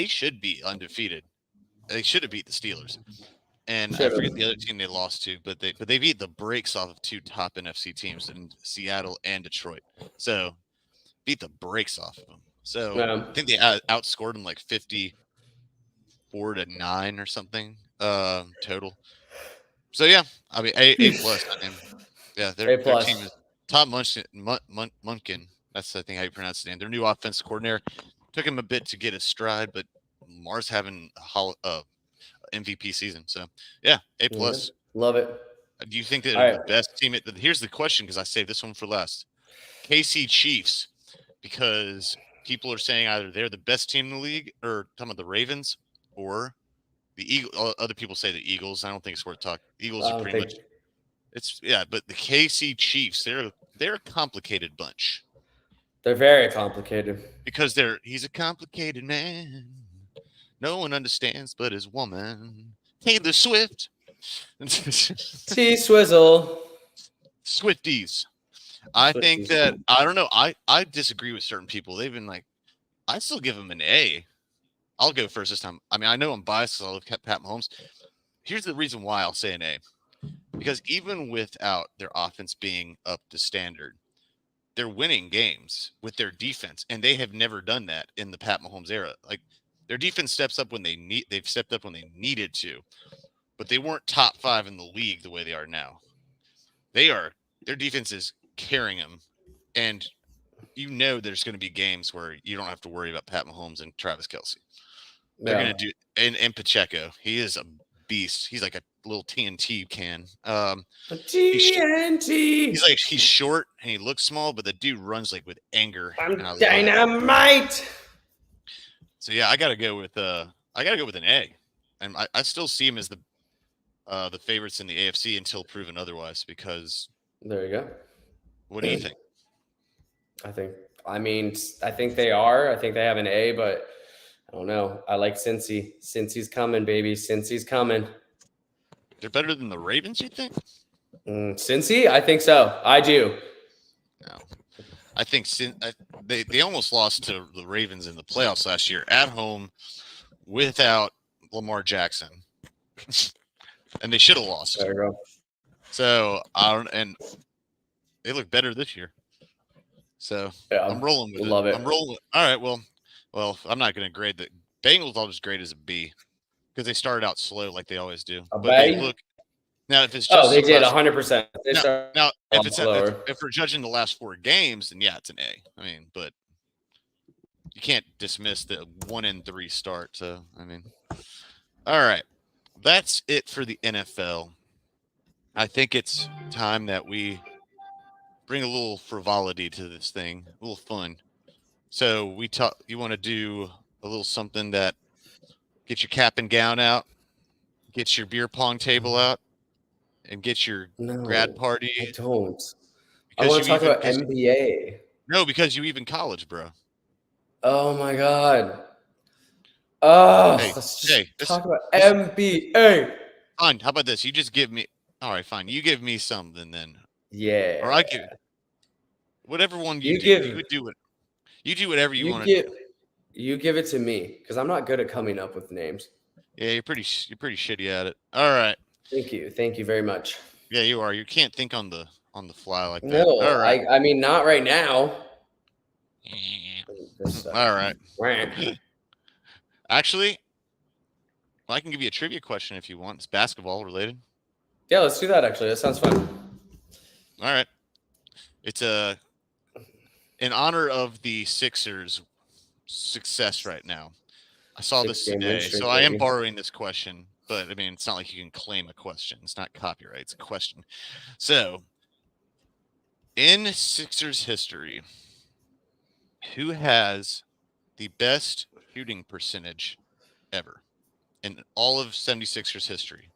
should be undefeated. They should have beat the Steelers. And I forget the other team they lost to, but they beat the brakes off of 2 top NFC teams in Seattle and Detroit. So beat the brakes off of them. So I think they outscored them like 54-9 or something total. So yeah, I mean A plus. I mean, yeah, their team is Tom Munkin. That's I think how you pronounce his name. Their new offensive coordinator. Took him a bit to get his stride, but Lamar's having a MVP season. So yeah, A plus. Love it. Do you think that they're the best team? Here's the question, because I saved this one for last. KC Chiefs. Because people are saying either they're the best team in the league, or talking about the Ravens, or the Eagles. Other people say the Eagles. I don't think it's worth talking. Eagles are pretty much. But the KC Chiefs, they're a complicated bunch. They're very complicated. Because he's a complicated man. No one understands but his woman. Taylor Swift. T-Swizzle. Swifties. I think that I don't know. I disagree with certain people. They've been like, I still give them an A. I'll go first this time. I mean, I know I'm biased because I love Pat Mahomes. Here's the reason why I'll say an A. Because even without their offense being up to standard, they're winning games with their defense, and they have never done that in the Pat Mahomes era. Like their defense steps up when they've stepped up when they needed to. but they weren't top 5 in the league the way they are now. Their defense is carrying them, and there's going to be games where you don't have to worry about Pat Mahomes and Travis Kelce. They're going to do, and Pacheco. He is a beast. He's like a little TNT can. TNT. He's short and he looks small, but the dude runs like with anger. I'm dynamite. So yeah, I gotta go with an A, and I still see him as the favorites in the AFC until proven otherwise. Because there you go. What do you think? I think they are. I think they have an A, but I don't know. I like Cincy. Cincy's coming, baby. Cincy's coming. They're better than the Ravens, you think? Cincy? I think so. I do. No. I think they almost lost to the Ravens in the playoffs last year at home without Lamar Jackson. And they should have lost. There you go. So, and they look better this year. So, yeah, I'm rolling with it. Love it. I'm rolling. All right, well, I'm not going to grade the Bengals. I'll just grade as a B because they started out slow like they always do. But they look now if it's just they did 100%. Now if we're judging the last 4 games, then yeah, it's an A. I mean, but you can't dismiss the 1-3 start. So I mean, all right, that's it for the NFL. I think it's time that we bring a little frivolity to this thing, a little fun. So you want to do a little something that get your cap and gown out, get your beer pong table out, and get your grad party. I don't. I want to talk about NBA. No, because you even college, bro. Oh my God. Let's just talk about NBA. Fine. How about this? You just give me. All right, fine. You give me something then. Yeah. Or I give whatever one you do. You do it. You do whatever you want to do. You give it to me because I'm not good at coming up with names. Yeah, you're pretty shitty at it. All right. Thank you very much. Yeah, you are. You can't think on the fly like that. No, all right. I mean not right now. All right. Actually, I can give you a trivia question if you want. It's basketball related. Yeah, let's do that. Actually, that sounds fun. All right. It's in honor of the Sixers' success right now. I saw this today, so I am borrowing this question. But I mean, it's not like you can claim a question. It's not copyright. It's a question. So, in Sixers history, who has the best shooting percentage ever in all of 76ers history?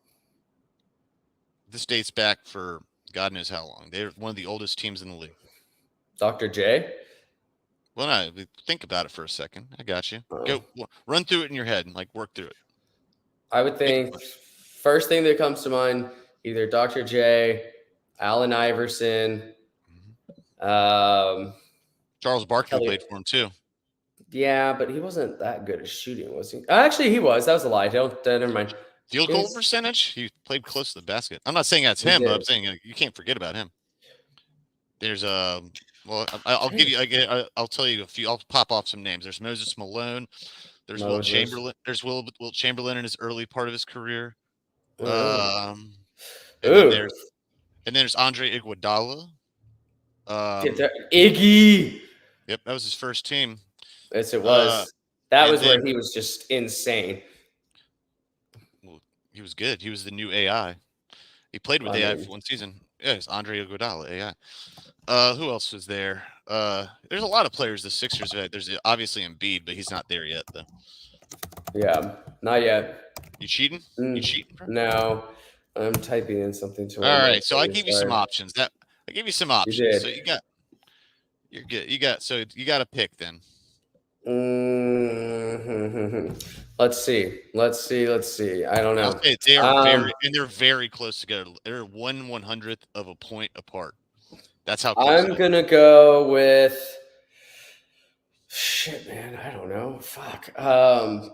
This dates back for God knows how long. They're one of the oldest teams in the league. Dr. J? Well, no, think about it for a second. I got you. Go run through it in your head and work through it. I would think first thing that comes to mind, either Dr. J, Allen Iverson, Charles Barkley played for him too. Yeah, but he wasn't that good at shooting, was he? Actually, he was. That was a lie. Never mind. Field goal percentage? He played close to the basket. I'm not saying that's him, but I'm saying you can't forget about him. There's I'll give you. I'll tell you a few. I'll pop off some names. There's Moses Malone. There's Wilt Chamberlain. There's Wilt Chamberlain in his early part of his career. And then there's Andre Iguodala. Iggy. Yep, that was his first team. Yes, it was. That was where he was just insane. Well, he was good. He was the new AI. He played with AI for one season. Yeah, it's Andre Iguodala, AI. Who else was there? There's a lot of players the Sixers had. There's obviously Embiid, but he's not there yet, though. Yeah, not yet. You cheating? You cheating? Bro? No, I'm typing in something to. All right, so I gave you some options. I gave you some options. You did. So you're good. You got to pick then. Let's see. I don't know. I'll say they are they're very close together. They're 1/100th of a point apart. That's how close I'm gonna go with. Shit, man, I don't know. Fuck. I'm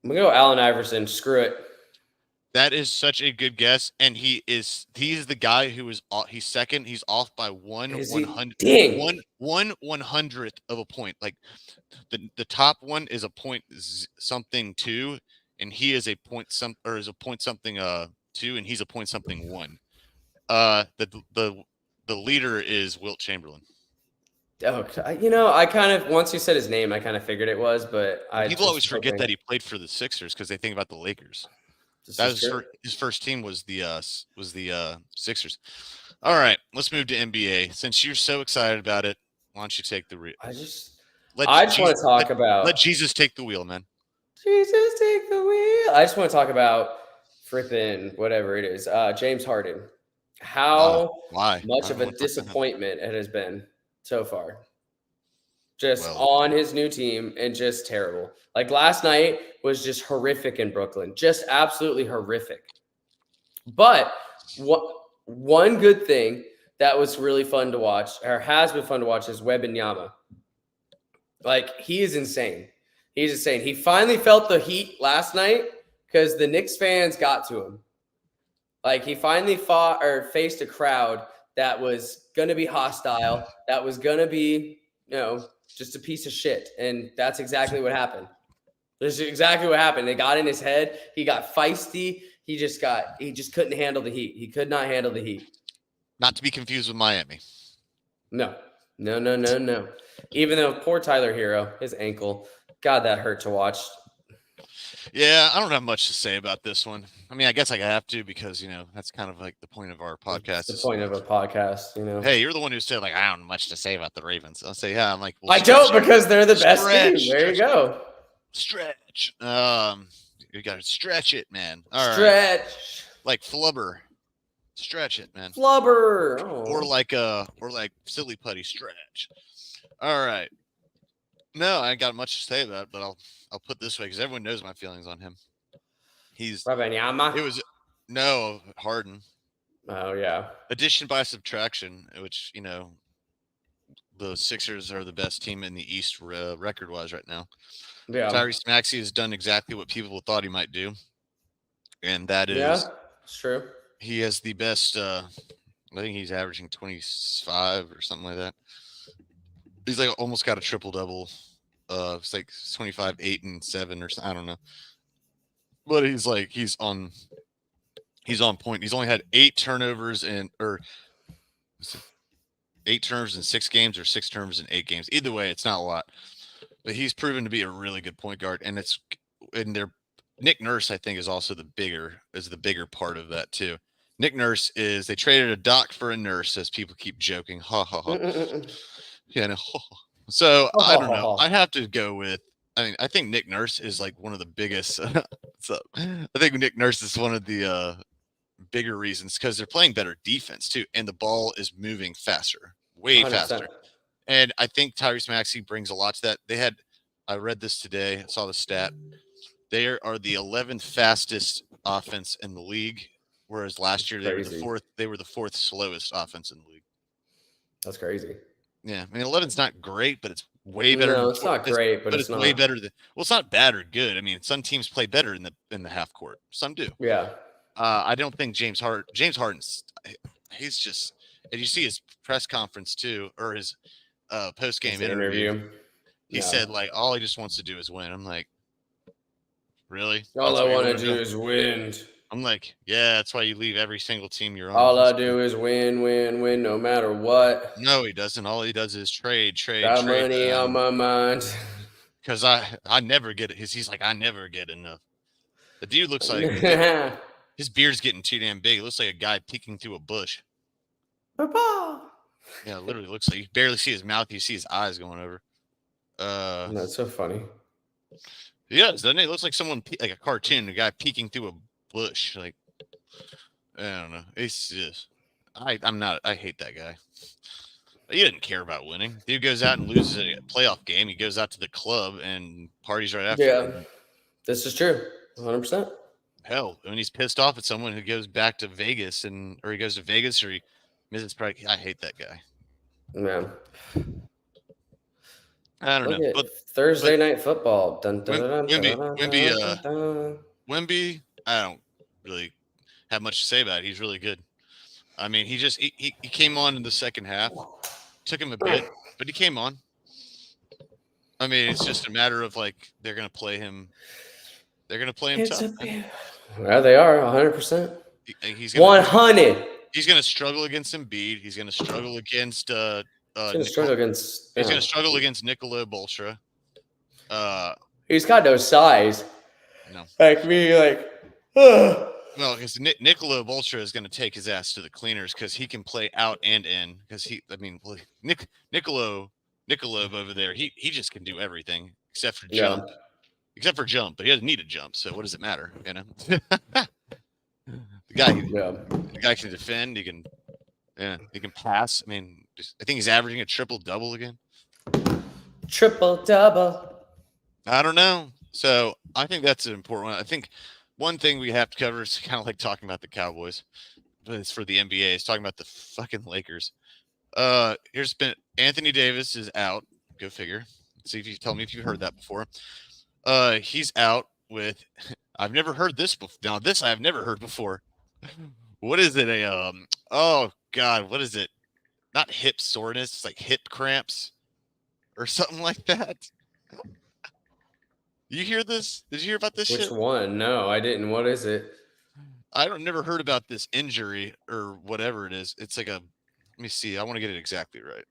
gonna go Allen Iverson. Screw it. That is such a good guess, and he's the guy who is he's second. He's off by Is one he? hundred Dang. one hundredth of a point. Like the top one is a point something two, and he is a point something two, and he's a point something one. The leader is Wilt Chamberlain. Oh, I kind of once you said his name, I kind of figured it was, but I People always just forget hoping- that he played for the Sixers because they think about the Lakers. This That is was true. his first team was the Sixers. All right, let's move to NBA. Since you're so excited about it, why don't you take the wheel? I just Let want Jesus- to talk about Let Jesus take the wheel, man. Jesus take the wheel. I just want to talk about frippin' whatever it is. James Harden. How Why? much I of don't a wanna talk about him. disappointment it has been so far. Just Well- on his new team and just terrible. Like last night was just horrific in Brooklyn. Just absolutely horrific. But one good thing that was really fun to watch, or has been fun to watch, is Wembanyama. Like, he is insane. He's insane. He finally felt the heat last night because the Knicks fans got to him. Like, he finally fought or faced a crowd that was going to be hostile, that was going to be, just a piece of shit. And that's exactly what happened. This is exactly what happened. They got in his head. He got feisty. He just couldn't handle the heat. He could not handle the heat. Not to be confused with Miami. No. Even though poor Tyler Hero, his ankle, God, that hurt to watch. Yeah, I don't have much to say about this one. I mean, I guess I have to because that's kind of like the point of our podcast. It's the point of a podcast, Hey, you're the one who said like I don't have much to say about the Ravens. I'll say yeah. I'm like I don't because they're the best team. There you go. Stretch. You got to stretch it, man. All right. Stretch. Like flubber. Stretch it, man. Flubber. Or like silly putty stretch. All right. No, I ain't got much to say about it, but I'll put it this way because everyone knows my feelings on him. Wembanyama. It was no Harden. Oh yeah. Addition by subtraction, which the Sixers are the best team in the East record-wise right now. Yeah. Tyrese Maxey has done exactly what people thought he might do, and that is it's true. he has the best. I think he's averaging 25 or something like that. He's like almost got a triple double. It's like 25, 8, and 7 or something. I don't know. But he's on point. He's only had 8 turnovers in 6 games or 6 turnovers in 8 games. Either way, it's not a lot. But he's proven to be a really good point guard, and Nick Nurse, I think, is also the bigger part of that too. Nick Nurse they traded a Doc for a nurse, as people keep joking. Ha ha ha. Yeah, no. So I don't know. I have to go with. I think Nick Nurse is like one of the biggest. I think Nick Nurse is one of the bigger reasons because they're playing better defense too, and the ball is moving faster, way 100%. faster. And I think Tyrese Maxey brings a lot to that. I read this today. I saw the stat. They are the 11th fastest offense in the league, whereas last year they were the fourth. They were the 4th slowest offense in the league. That's crazy. Yeah, I mean 11's not great, but it's way better. No, it's not great, but it's not way better than. Well, it's not bad or good. I mean, some teams play better in the half court. Some do. Yeah. I don't think James Harden's. He's just. And you see his press conference too, or his post game interview. He said like all he just wants to do is win. I'm like, really? All I want to do is win. I'm like, yeah, that's why you leave every single team you're on. All I do is win, no matter what. No, he doesn't. All he does is trade. Got money on my mind. Because I never get it. He's like, I never get enough. The dude looks like his beard's getting too damn big. It looks like a guy peeking through a bush. Papa. Yeah, it literally looks like you barely see his mouth. You see his eyes going over. That's so funny. He does, doesn't it? It looks like someone like a cartoon, a guy peeking through a bush. Like, I don't know. It's just, I hate that guy. He doesn't care about winning. Dude goes out and loses a playoff game. He goes out to the club and parties right after. Yeah, this is true. 100%. Hell, when he's pissed off at someone who goes back to Vegas or he goes to Vegas or he misses practice, I hate that guy. Yeah. I don't know. But Thursday night football. Wemby, I don't. really have much to say about it. He's really good. I mean, he came on in the second half. Took him a bit, but he came on. I mean, it's just a matter of like they're gonna play him. They're gonna play him tough. Yeah, they are 100%. He's 100. He's gonna struggle against Embiid. He's gonna struggle against He's gonna struggle against. He's gonna struggle against Nikola Bolstra. He's got no size. No. Like me, like. Well, because Nikola Bolstra is going to take his ass to the cleaners because he can play out and in. Because Nikola over there, he just can do everything except for jump. Yeah. Except for jump, but he doesn't need a jump. So what does it matter? You know, the guy can defend. He can pass. I mean, I think he's averaging a triple double again. Triple double. I don't know. So I think that's an important one. I think one thing we have to cover is kind of like talking about the Cowboys, but it's for the NBA. It's talking about the fucking Lakers. Here's been Anthony Davis is out. Go figure. See if you tell me if you've heard that before. He's out with. I've never heard this before. Now this I've never heard before. What is it? Oh God, what is it? Not hip soreness. It's like hip cramps, or something like that. You hear this? Did you hear about this Which shit? one? No, I didn't. What is it? Never heard about this injury or whatever it is. It's like let me see. I want to get it exactly right.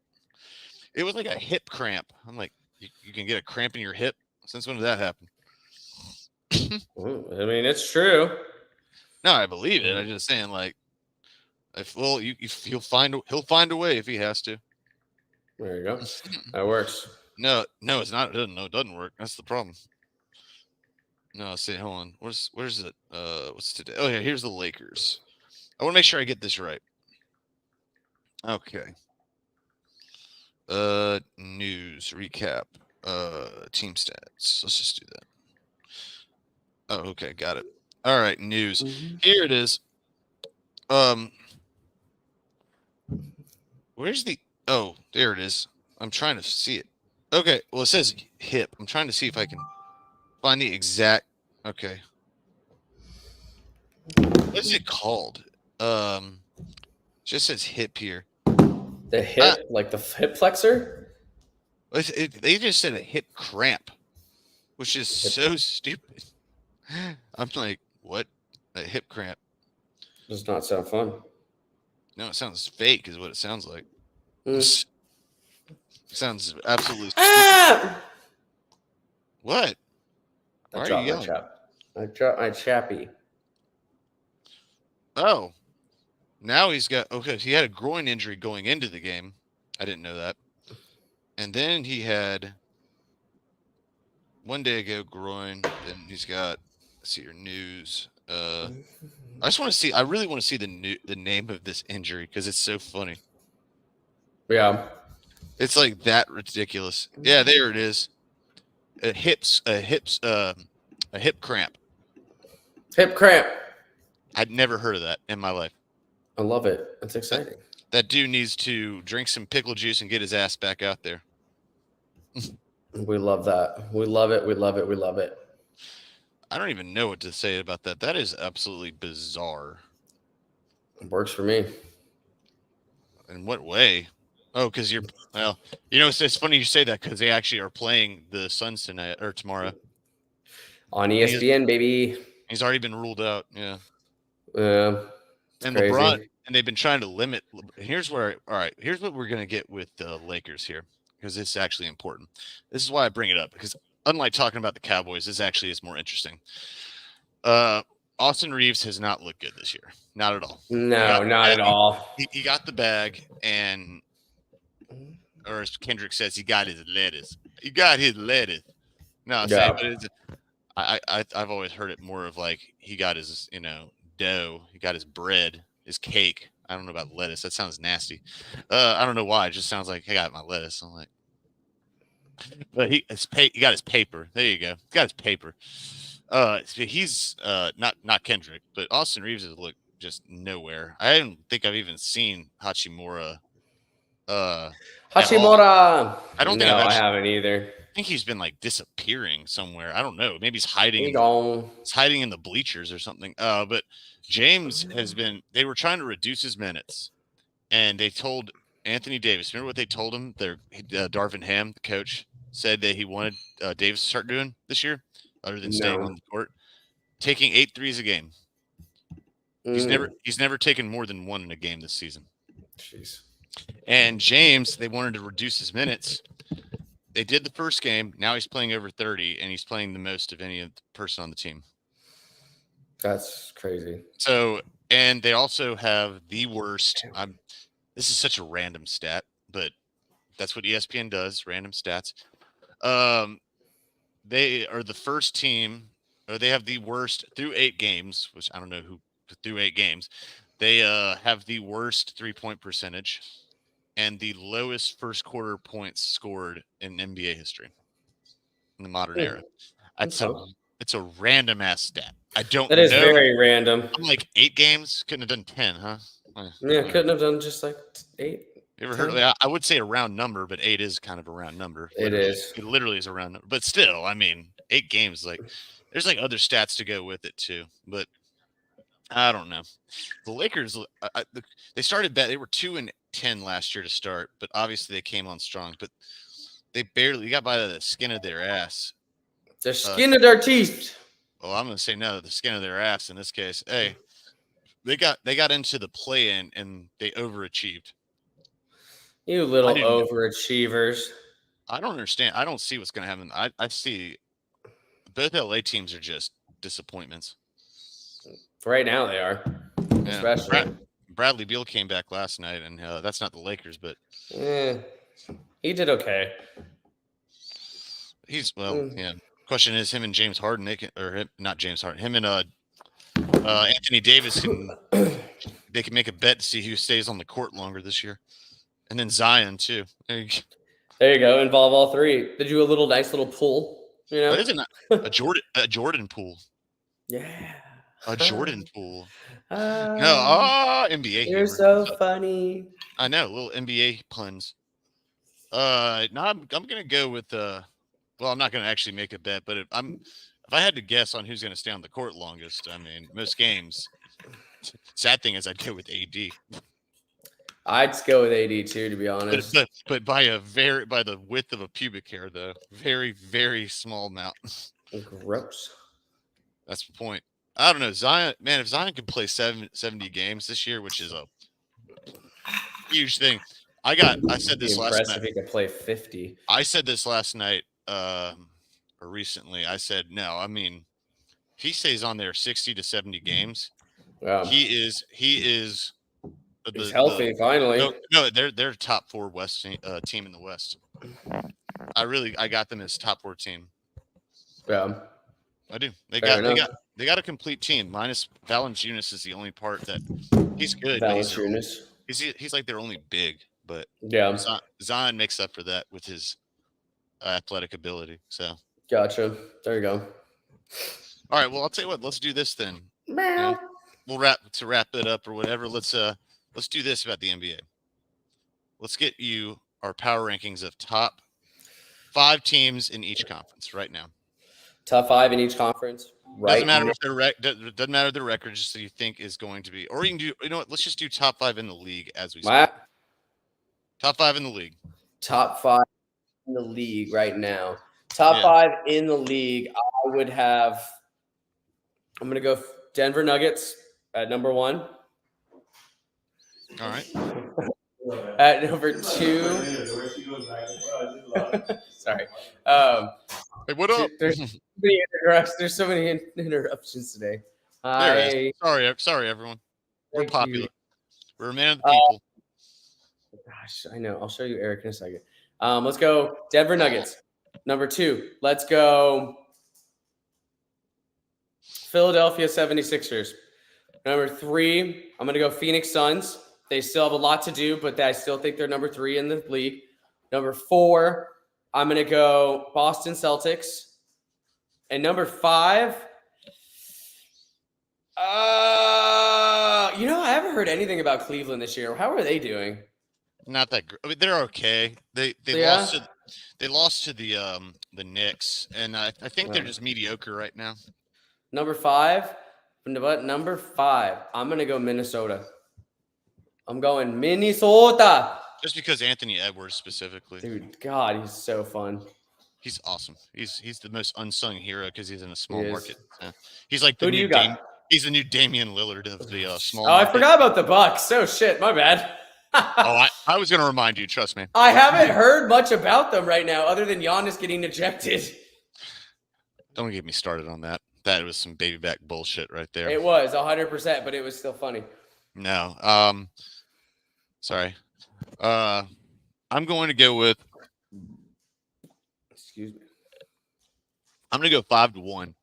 It was like a hip cramp. I'm like, you can get a cramp in your hip? Since when did that happen? I mean, it's true. No, I believe it. I'm just saying, like, he'll find a way if he has to. There you go. That works. No, it's not. It doesn't work. That's the problem. No, see, hold on. Where's it? What's today? Oh yeah, here's the Lakers. I want to make sure I get this right. Okay. News recap. Team stats. Let's just do that. Oh, okay, got it. All right, news. Here it is. Where's the? Oh, there it is. I'm trying to see it. Okay, well it says hip. I'm trying to see if I can find the exact. Okay. What is it called? Just says hip here. The hip, like the hip flexor? They just said a hip cramp, which is so stupid. I'm like, what? A hip cramp? Does not sound fun. No, it sounds fake, is what it sounds like. Sounds absolutely stupid. What? Why are you yelling? I dropped my chappy. Oh, now he's got he had a groin injury going into the game. I didn't know that. And then he had one day ago groin. Then he's got. Let's see your news. I just want to see. I really want to see the name of this injury because it's so funny. Yeah, it's like that ridiculous. Yeah, there it is. A hip cramp. Hip cramp. I'd never heard of that in my life. I love it. It's exciting. That dude needs to drink some pickle juice and get his ass back out there. We love that. We love it. We love it. We love it. I don't even know what to say about that. That is absolutely bizarre. It works for me. In what way? Oh, because it's funny you say that because they actually are playing the Suns tonight or tomorrow. On ESPN, baby. He's already been ruled out. Yeah. And crazy. LeBron, and they've been trying to limit. Here's what we're going to get with the Lakers here because it's actually important. This is why I bring it up because unlike talking about the Cowboys, this actually is more interesting. Austin Reeves has not looked good this year. Not at all. No, not at all. He got the bag or as Kendrick says, he got his lettuce. He got his lettuce. No, I've always heard it more of like he got his, dough. He got his bread, his cake. I don't know about lettuce. That sounds nasty. I don't know why. It just sounds like I got my lettuce. I'm like, but he got his paper. There you go. He got his paper. He's not Kendrick, but Austin Reeves has looked just nowhere. I don't think I've even seen Hachimura. Hachimura. I don't think I haven't either. I think he's been like disappearing somewhere. I don't know. Maybe he's hiding. He gone. He's hiding in the bleachers or something. But James has been. They were trying to reduce his minutes, and they told Anthony Davis. Remember what they told him? Darvin Ham, the coach, said that he wanted Davis to start doing this year, other than staying on the court, taking 8 threes a game. He's never taken more than 1 in a game this season. Jeez. And James, they wanted to reduce his minutes. They did the first game. Now he's playing over 30, and he's playing the most of any person on the team. That's crazy. So, and they also have the worst. This is such a random stat, but that's what ESPN does, random stats. They are the first team, or they have the worst through 8 games, which I don't know who through 8 games. They have the worst 3-point percentage and the lowest first quarter points scored in NBA history in the modern era. It's a random ass stat. I don't know. That is very random. I'm like 8 games, couldn't have done 10, huh? Yeah, couldn't have done just like 8. You ever heard? I would say a round number, but 8 is kind of a round number. It is. It literally is a round number. But still, I mean, 8 games, like there's like other stats to go with it too. But I don't know. The Lakers, they started bad. They were 2-10 last year to start, but obviously they came on strong. But they got by the skin of their ass. The skin of their teeth. Well, I'm going to say no, the skin of their ass in this case. Hey, they got into the play-in and they overachieved. You little overachievers. I don't understand. I don't see what's going to happen. I see both LA teams are just disappointments. Right now they are. Yeah. Especially. Bradley Beal came back last night, and that's not the Lakers, but he did okay. He's yeah. Question is, him and James Harden, not James Harden, him and Anthony Davis they can make a bet to see who stays on the court longer this year, and then Zion too. There you go. Involve all 3. They do a nice little pool. You know, isn't a Jordan pool? Yeah. A Jordan pool. NBA. You're so funny. I know, little NBA puns. No, I'm gonna go with well, I'm not gonna actually make a bet, but if I had to guess on who's gonna stay on the court longest, I mean, most games. Sad thing is, I'd go with AD. I'd go with AD too, to be honest. But by the width of a pubic hair, though, very, very small amount. Gross. That's the point. I don't know, Zion. Man, if Zion could play 70 games this year, which is a huge thing. I said this last night. If he could play 50. I said this last night, or recently. I said no. I mean, if he stays on there 60 to 70 games, he is. He's healthy finally. No, they're top 4 West team in the West. I got them as top 4 team. Yeah, I do. They got a complete team minus Valanciunas is the only part that he's good. Valanciunas. He's like their only big, but yeah, Zion makes up for that with his athletic ability. So gotcha. There you go. All right. Well, I'll tell you what. Let's do this then. We'll wrap it up or whatever. Let's do this about the NBA. Let's get you our power rankings of top 5 teams in each conference right now. Top 5 in each conference. Right. Doesn't matter if doesn't matter the record, just so you think is going to be, or you can do. You know what? Let's just do top 5 in the league as we speak. Top 5 in the league. Top 5 in the league right now. Top 5 in the league. I would have. I'm gonna go Denver Nuggets at number 1. All right. At number 2. Sorry. Hey, what up? There's so many interruptions today. Sorry, everyone. We're popular. We're a man of the people. Gosh, I know. I'll show you Eric in a second. Let's go Denver Nuggets. Number 2. Let's go Philadelphia 76ers. Number 3, I'm going to go Phoenix Suns. They still have a lot to do, but I still think they're number 3 in the league. Number 4, I'm going to go Boston Celtics. And number 5, I haven't heard anything about Cleveland this year. How are they doing? Not that great. I mean, they're okay. They Yeah. lost to the Knicks, and I think they're Yeah. just mediocre right now. Number 5. But number 5, I'm gonna go Minnesota. I'm going Minnesota. Just because Anthony Edwards specifically, Dude, God, he's so fun. he's awesome. He's the most unsung hero because he's in a small He is. market. He's like the Who do new you got? He's the new Damian Lillard of the small Oh, I market. forgot about the Bucks. Oh shit, my bad. Oh, I was going to remind you. Trust me. I haven't heard much about them right now, other than Giannis getting ejected. Don't get me started on that. That was some baby back bullshit right there. It was 100%, but it was still funny. No. Sorry. I'm going to go with. Excuse me. I'm going to go 5-1.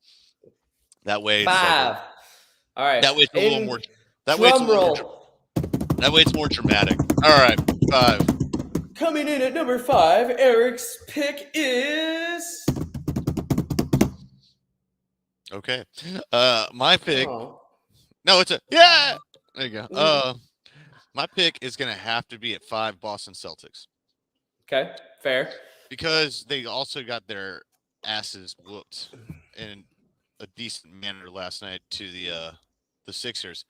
That way, it's 5. All right. that way it's a little more. That way it's more dramatic. All right, 5. Coming in at number 5, Eric's pick is. Okay. My pick. Oh. No, it's a yeah. There you go. Mm. My pick is gonna have to be at 5 Boston Celtics Okay, fair. because they also got their asses whooped in a decent manner last night to the Sixers.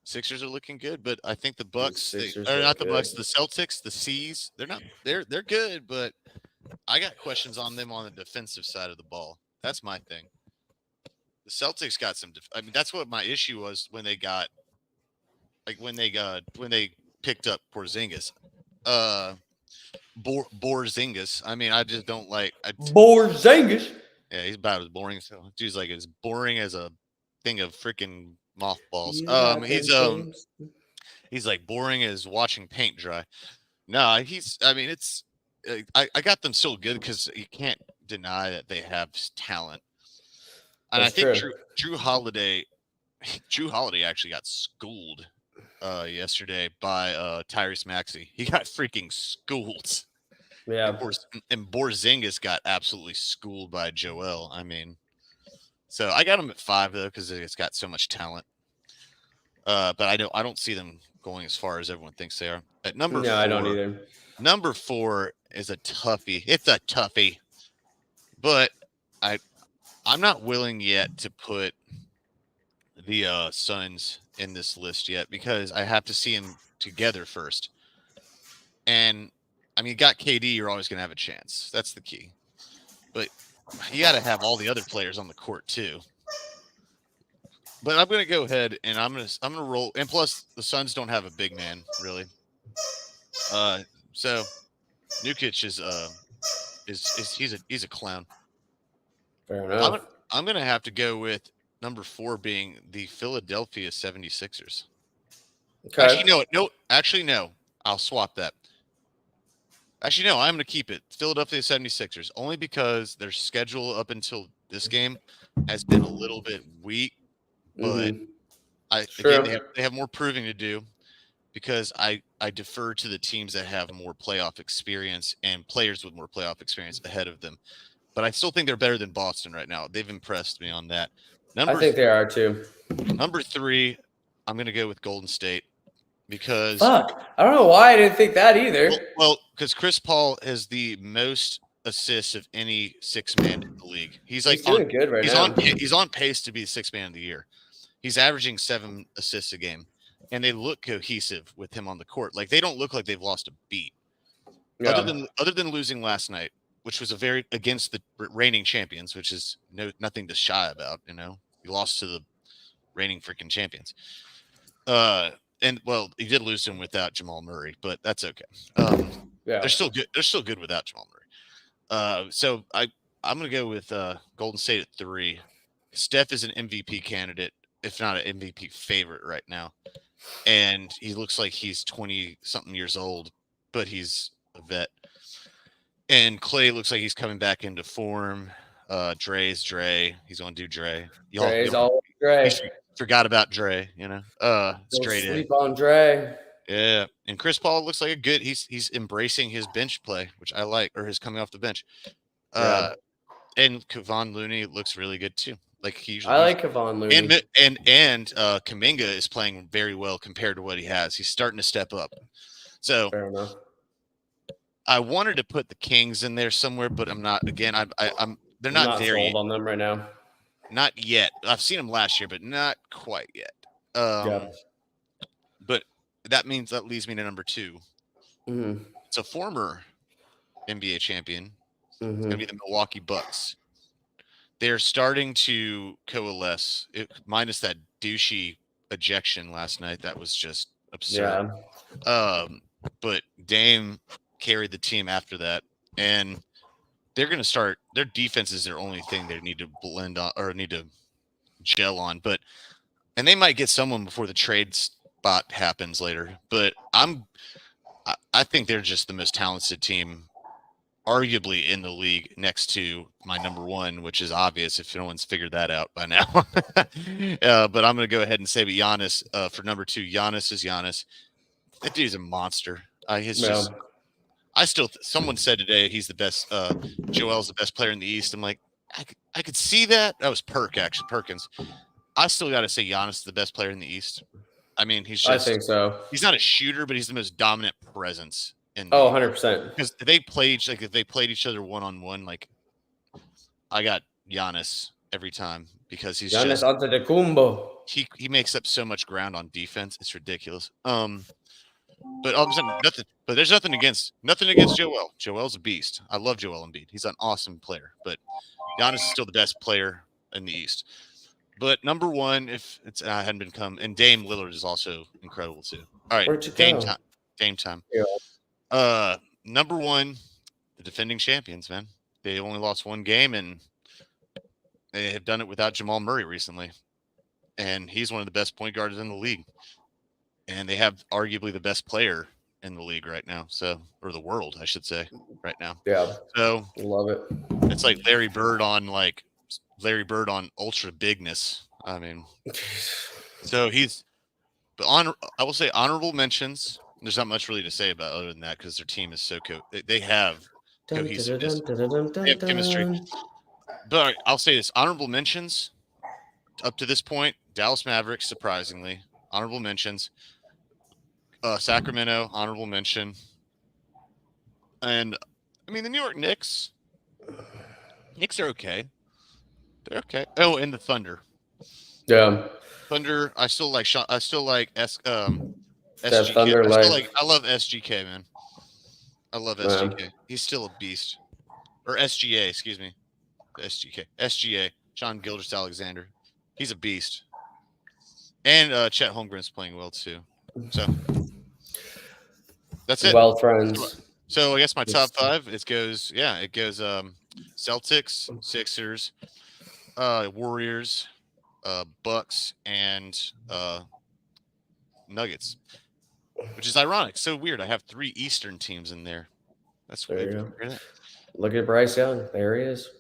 Sixers are looking good, but I think the Bucks, not the Bucks, the Celtics, the C's, they're good, but I got questions on them on the defensive side of the ball. That's my thing. The Celtics got some. I mean, that's what my issue was when they got, like when they picked up Porzingis, Borzingis. I mean, I just don't like Porzingis. Yeah, he's about as boring as hell. Dude's like as boring as a thing of freaking mothballs. He's like boring as watching paint dry. No, I mean, it's. I got them so good because you can't deny that they have talent. And That's I think true. Drew Holiday actually got schooled yesterday by Tyrese Maxey. He got freaking schooled. Yeah. And Borzingis got absolutely schooled by Joel. I mean, so I got him at 5 though because it's got so much talent. But I don't see them going as far as everyone thinks they are. At number 4, I don't either. Number 4 is a toughie. It's a toughie, but I'm not willing yet to put the Suns in this list yet because I have to see them together first. And I mean, you got KD, you're always going to have a chance. That's the key. But you got to have all the other players on the court too. But I'm going to go ahead and I'm going to roll. And plus, the Suns don't have a big man really. So Nurkic he's a clown. Fair enough. I'm going to have to go with number 4 being the Philadelphia 76ers. Okay. Actually, no. I'll swap that. Actually, no. I'm going to keep it. Philadelphia 76ers. Only because their schedule up until this game has been a little bit weak. But again, they have more proving to do because I defer to the teams that have more playoff experience and players with more playoff experience ahead of them. But I still think they're better than Boston right now. They've impressed me on that. I think they are too. Number 3, I'm going to go with Golden State because I don't know why I didn't think that either. Well, because Chris Paul has the most assists of any 6-man in the league. He's doing good right now. He's on pace to be the 6-man of the year. He's averaging 7 assists a game, and they look cohesive with him on the court. Like they don't look like they've lost a beat. Yeah. Other than losing last night, which was against the reigning champions, which is nothing to shy about. You know, he lost to the reigning freaking champions. And well, he did lose him without Jamal Murray, but that's okay. They're still good. They're still good without Jamal Murray. So I'm gonna go with Golden State at 3. Steph is an MVP candidate, if not an MVP favorite right now, and he looks like he's 20-something years old, but he's a vet. And Clay looks like he's coming back into form. Dre's Dre. He's going to do Dre. Dre's always Dre. Forgot about Dre, you know. Straight sleep on Dre. Yeah. And Chris Paul looks like he's embracing his bench play, which I like, or his coming off the bench. And Kevon Looney looks really good too. Like he usually I like Kevon Looney. And Kuminga is playing very well compared to what he has. He's starting to step up. So fair enough. I wanted to put the Kings in there somewhere, but I'm not. Again, I'm they're I'm not not there sold yet. on them right now. Not yet. I've seen them last year, but not quite yet. Yeah. But that leads me to number 2. Mm-hmm. It's a former NBA champion. It's Mm-hmm. gonna be the Milwaukee Bucks. They're starting to coalesce, minus that douchey ejection last night. That was just absurd. Yeah. But Dame carried the team after that, and they're going to start. Their defense is their only thing they need to blend on or need to gel on. And they might get someone before the trade spot happens later. But I think they're just the most talented team, arguably in the league, next to my number 1, which is obvious if no one's figured that out by now. But I'm going to go ahead and say, but Giannis for number 2. Giannis is Giannis. That dude's a monster. He's just. Someone said today he's the best. Joel's the best player in the East. I'm like, I could see that. That was Perkins. I still got to say Giannis is the best player in the East. I mean, I think so. He's not a shooter, but he's the most dominant presence in. 100%. Because if they played each other one-on-one, like I got Giannis every time because he's Giannis just Antetokounmpo. he makes up so much ground on defense. It's ridiculous. But all of a sudden, there's nothing against Joel. Joel's a beast. I love Joel Embiid. He's an awesome player. But Giannis is still the best player in the East. But number 1, if it's hadn't been come, and Dame Lillard is also incredible too. All right, Where'd you Dame go? time. Dame time. Yeah. Number 1, the defending champions, man. They only lost 1 game, and they have done it without Jamal Murray recently. And he's one of the best point guards in the league. And they have arguably the best player in the league right now. So, or the world, I should say, right now. Yeah. So Love it. it's like Larry Bird on ultra bigness. I mean, so I will say honorable mentions. There's not much really to say about other than that because their team is so they have cohesiveness. They have chemistry. But I'll say this: honorable mentions up to this point, Dallas Mavericks, surprisingly, honorable mentions. Sacramento, honorable mention. And I mean the New York Knicks. Knicks are okay. They're okay. Oh, and the Thunder. Yeah. Thunder. I still like SGK. Thunder I love SGK, man. I love SGK. He's still a beast. Or SGA, excuse me. SGA. John Gilgeous Alexander. He's a beast. And Chet Holmgren's playing well too. So that's it. Well, friends. So I guess my top 5, it goes Celtics, Sixers, Warriors, Bucks, and Nuggets. Which is ironic. So weird. I have 3 Eastern teams in there. That's There weird. you go. Look at Bryce Young. There he is.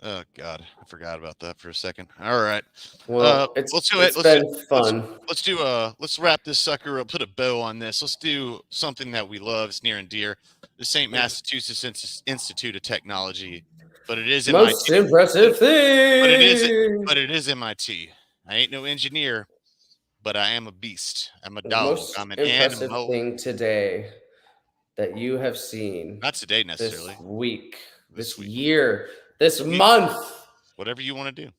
Oh God, I forgot about that for a second. All right. Well, let's do it's it. been fun. Let's wrap this sucker up. Put a bow on this. Let's do something that we love. It's near and dear. The St. Massachusetts Institute of Technology, but it is MIT. Most impressive thing. But it is MIT. I ain't no engineer, but I am a beast. I'm a dog. Most I'm an impressive animal. thing today that you have seen. Not today necessarily. This week, This week. year, this month. Whatever you want to do.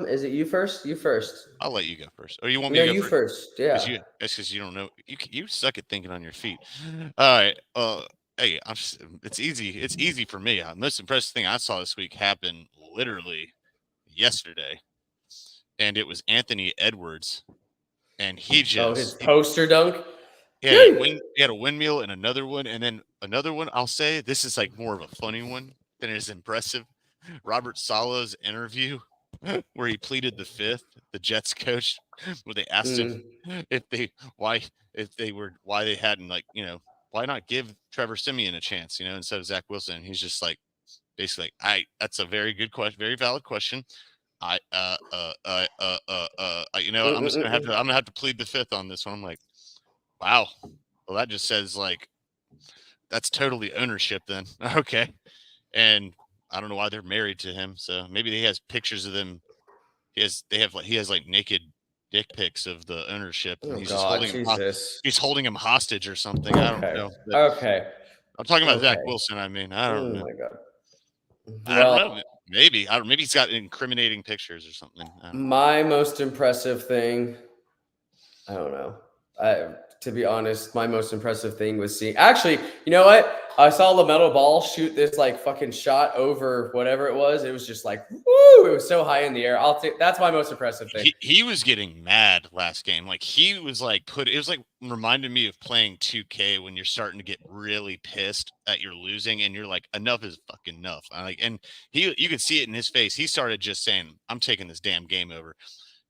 Is it you first? You first. I'll let you go first. Or you want me to go you first? Yeah. That's because you don't know. You suck at thinking on your feet. All right. Hey, it's easy. It's easy for me. The most impressive thing I saw this week happened literally yesterday, and it was Anthony Edwards, and he just his poster dunk. He had a windmill and another one, and then another one. I'll say this is like more of a funny one than it is impressive. Robert Sala's interview where he pleaded the fifth, the Jets coach, where they asked him why they hadn't why not give Trevor Siemian a chance, instead of Zach Wilson. He's just like basically that's a very good question, very valid question. I'm just gonna have to plead the fifth on this one. I'm like, wow. Well, that just says that's totally ownership then. Okay. And I don't know why they're married to him. So maybe he has pictures of them. He has naked dick pics of the ownership, and Oh he's just God, holding him. Jesus. He's holding him hostage or something. I don't Okay. know. But Okay. I'm talking about Zach Okay. Wilson. I mean, I Oh don't know. my God. I don't Well, know. Maybe I don't. Maybe he's got incriminating pictures or something. I don't know. my most impressive thing, I don't know. To be honest, my most impressive thing was seeing. Actually, you know what? I saw LaMelo Ball shoot this like fucking shot over whatever it was. It was just like, woo! It was so high in the air. I'll take. That's my most impressive thing. He was getting mad last game. Like he was like it was like reminded me of playing 2K when you're starting to get really pissed that you're losing and you're like, enough is fucking enough. And you could see it in his face. He started just saying, I'm taking this damn game over.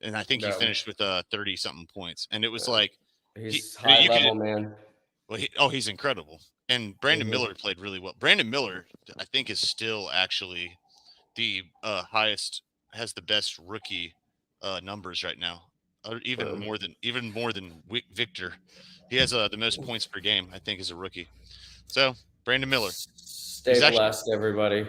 And I think he No, finished with 30 something points. And it was no. like He's high you level, could man. well he's incredible. And Brandon Mhm. Miller played really well. Brandon Miller, I think, is still actually the highest, has the best rookie numbers right now, even more than Victor. He has the most points per game, I think, as a rookie. So Brandon Miller, Stay he's actually blessed, everybody.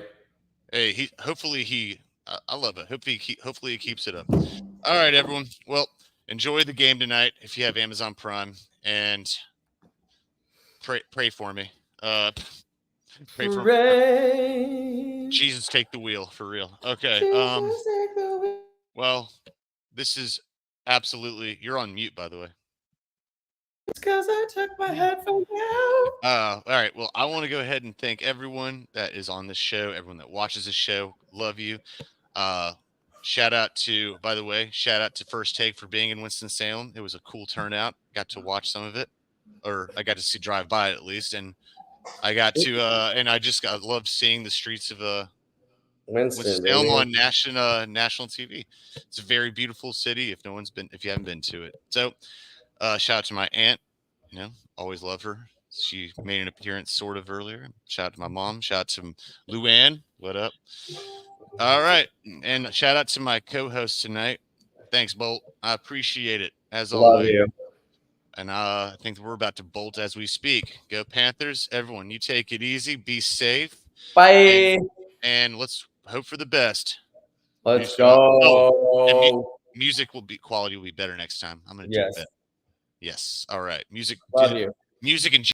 hey he hopefully he I love it. Hopefully he keeps it up. All right, everyone. Well, enjoy the game tonight if you have Amazon Prime, and pray for me. Pray for Jesus, take the wheel for real. Okay. Jesus, take the wheel. Well, this is absolutely. You're on mute, by the way. It's because I took my headphones out. All right. Well, I want to go ahead and thank everyone that is on this show, everyone that watches this show. Love you. Shout out to, by the way, shout out to First Take for being in Winston-Salem. It was a cool turnout. Got to watch some of it, or I got to see drive by it at least, and I got to, and I loved seeing the streets of Winston-Salem on national TV. It's a very beautiful city. If you haven't been to it, so shout out to my aunt. You know, always love her. She made an appearance sort of earlier. Shout out to my mom. Shout out to Luann. What up? All right, and shout out to my co-host tonight. Thanks, Bolt. I appreciate it as Love always. you. And I think we're about to bolt as we speak. Go Panthers! Everyone, you take it easy. Be safe. Bye. And let's hope for the best. Let's Peace out. go. Oh, and music quality will be better next time. I'm gonna do Yes. better. Yes. All right. Music. Love you. Music and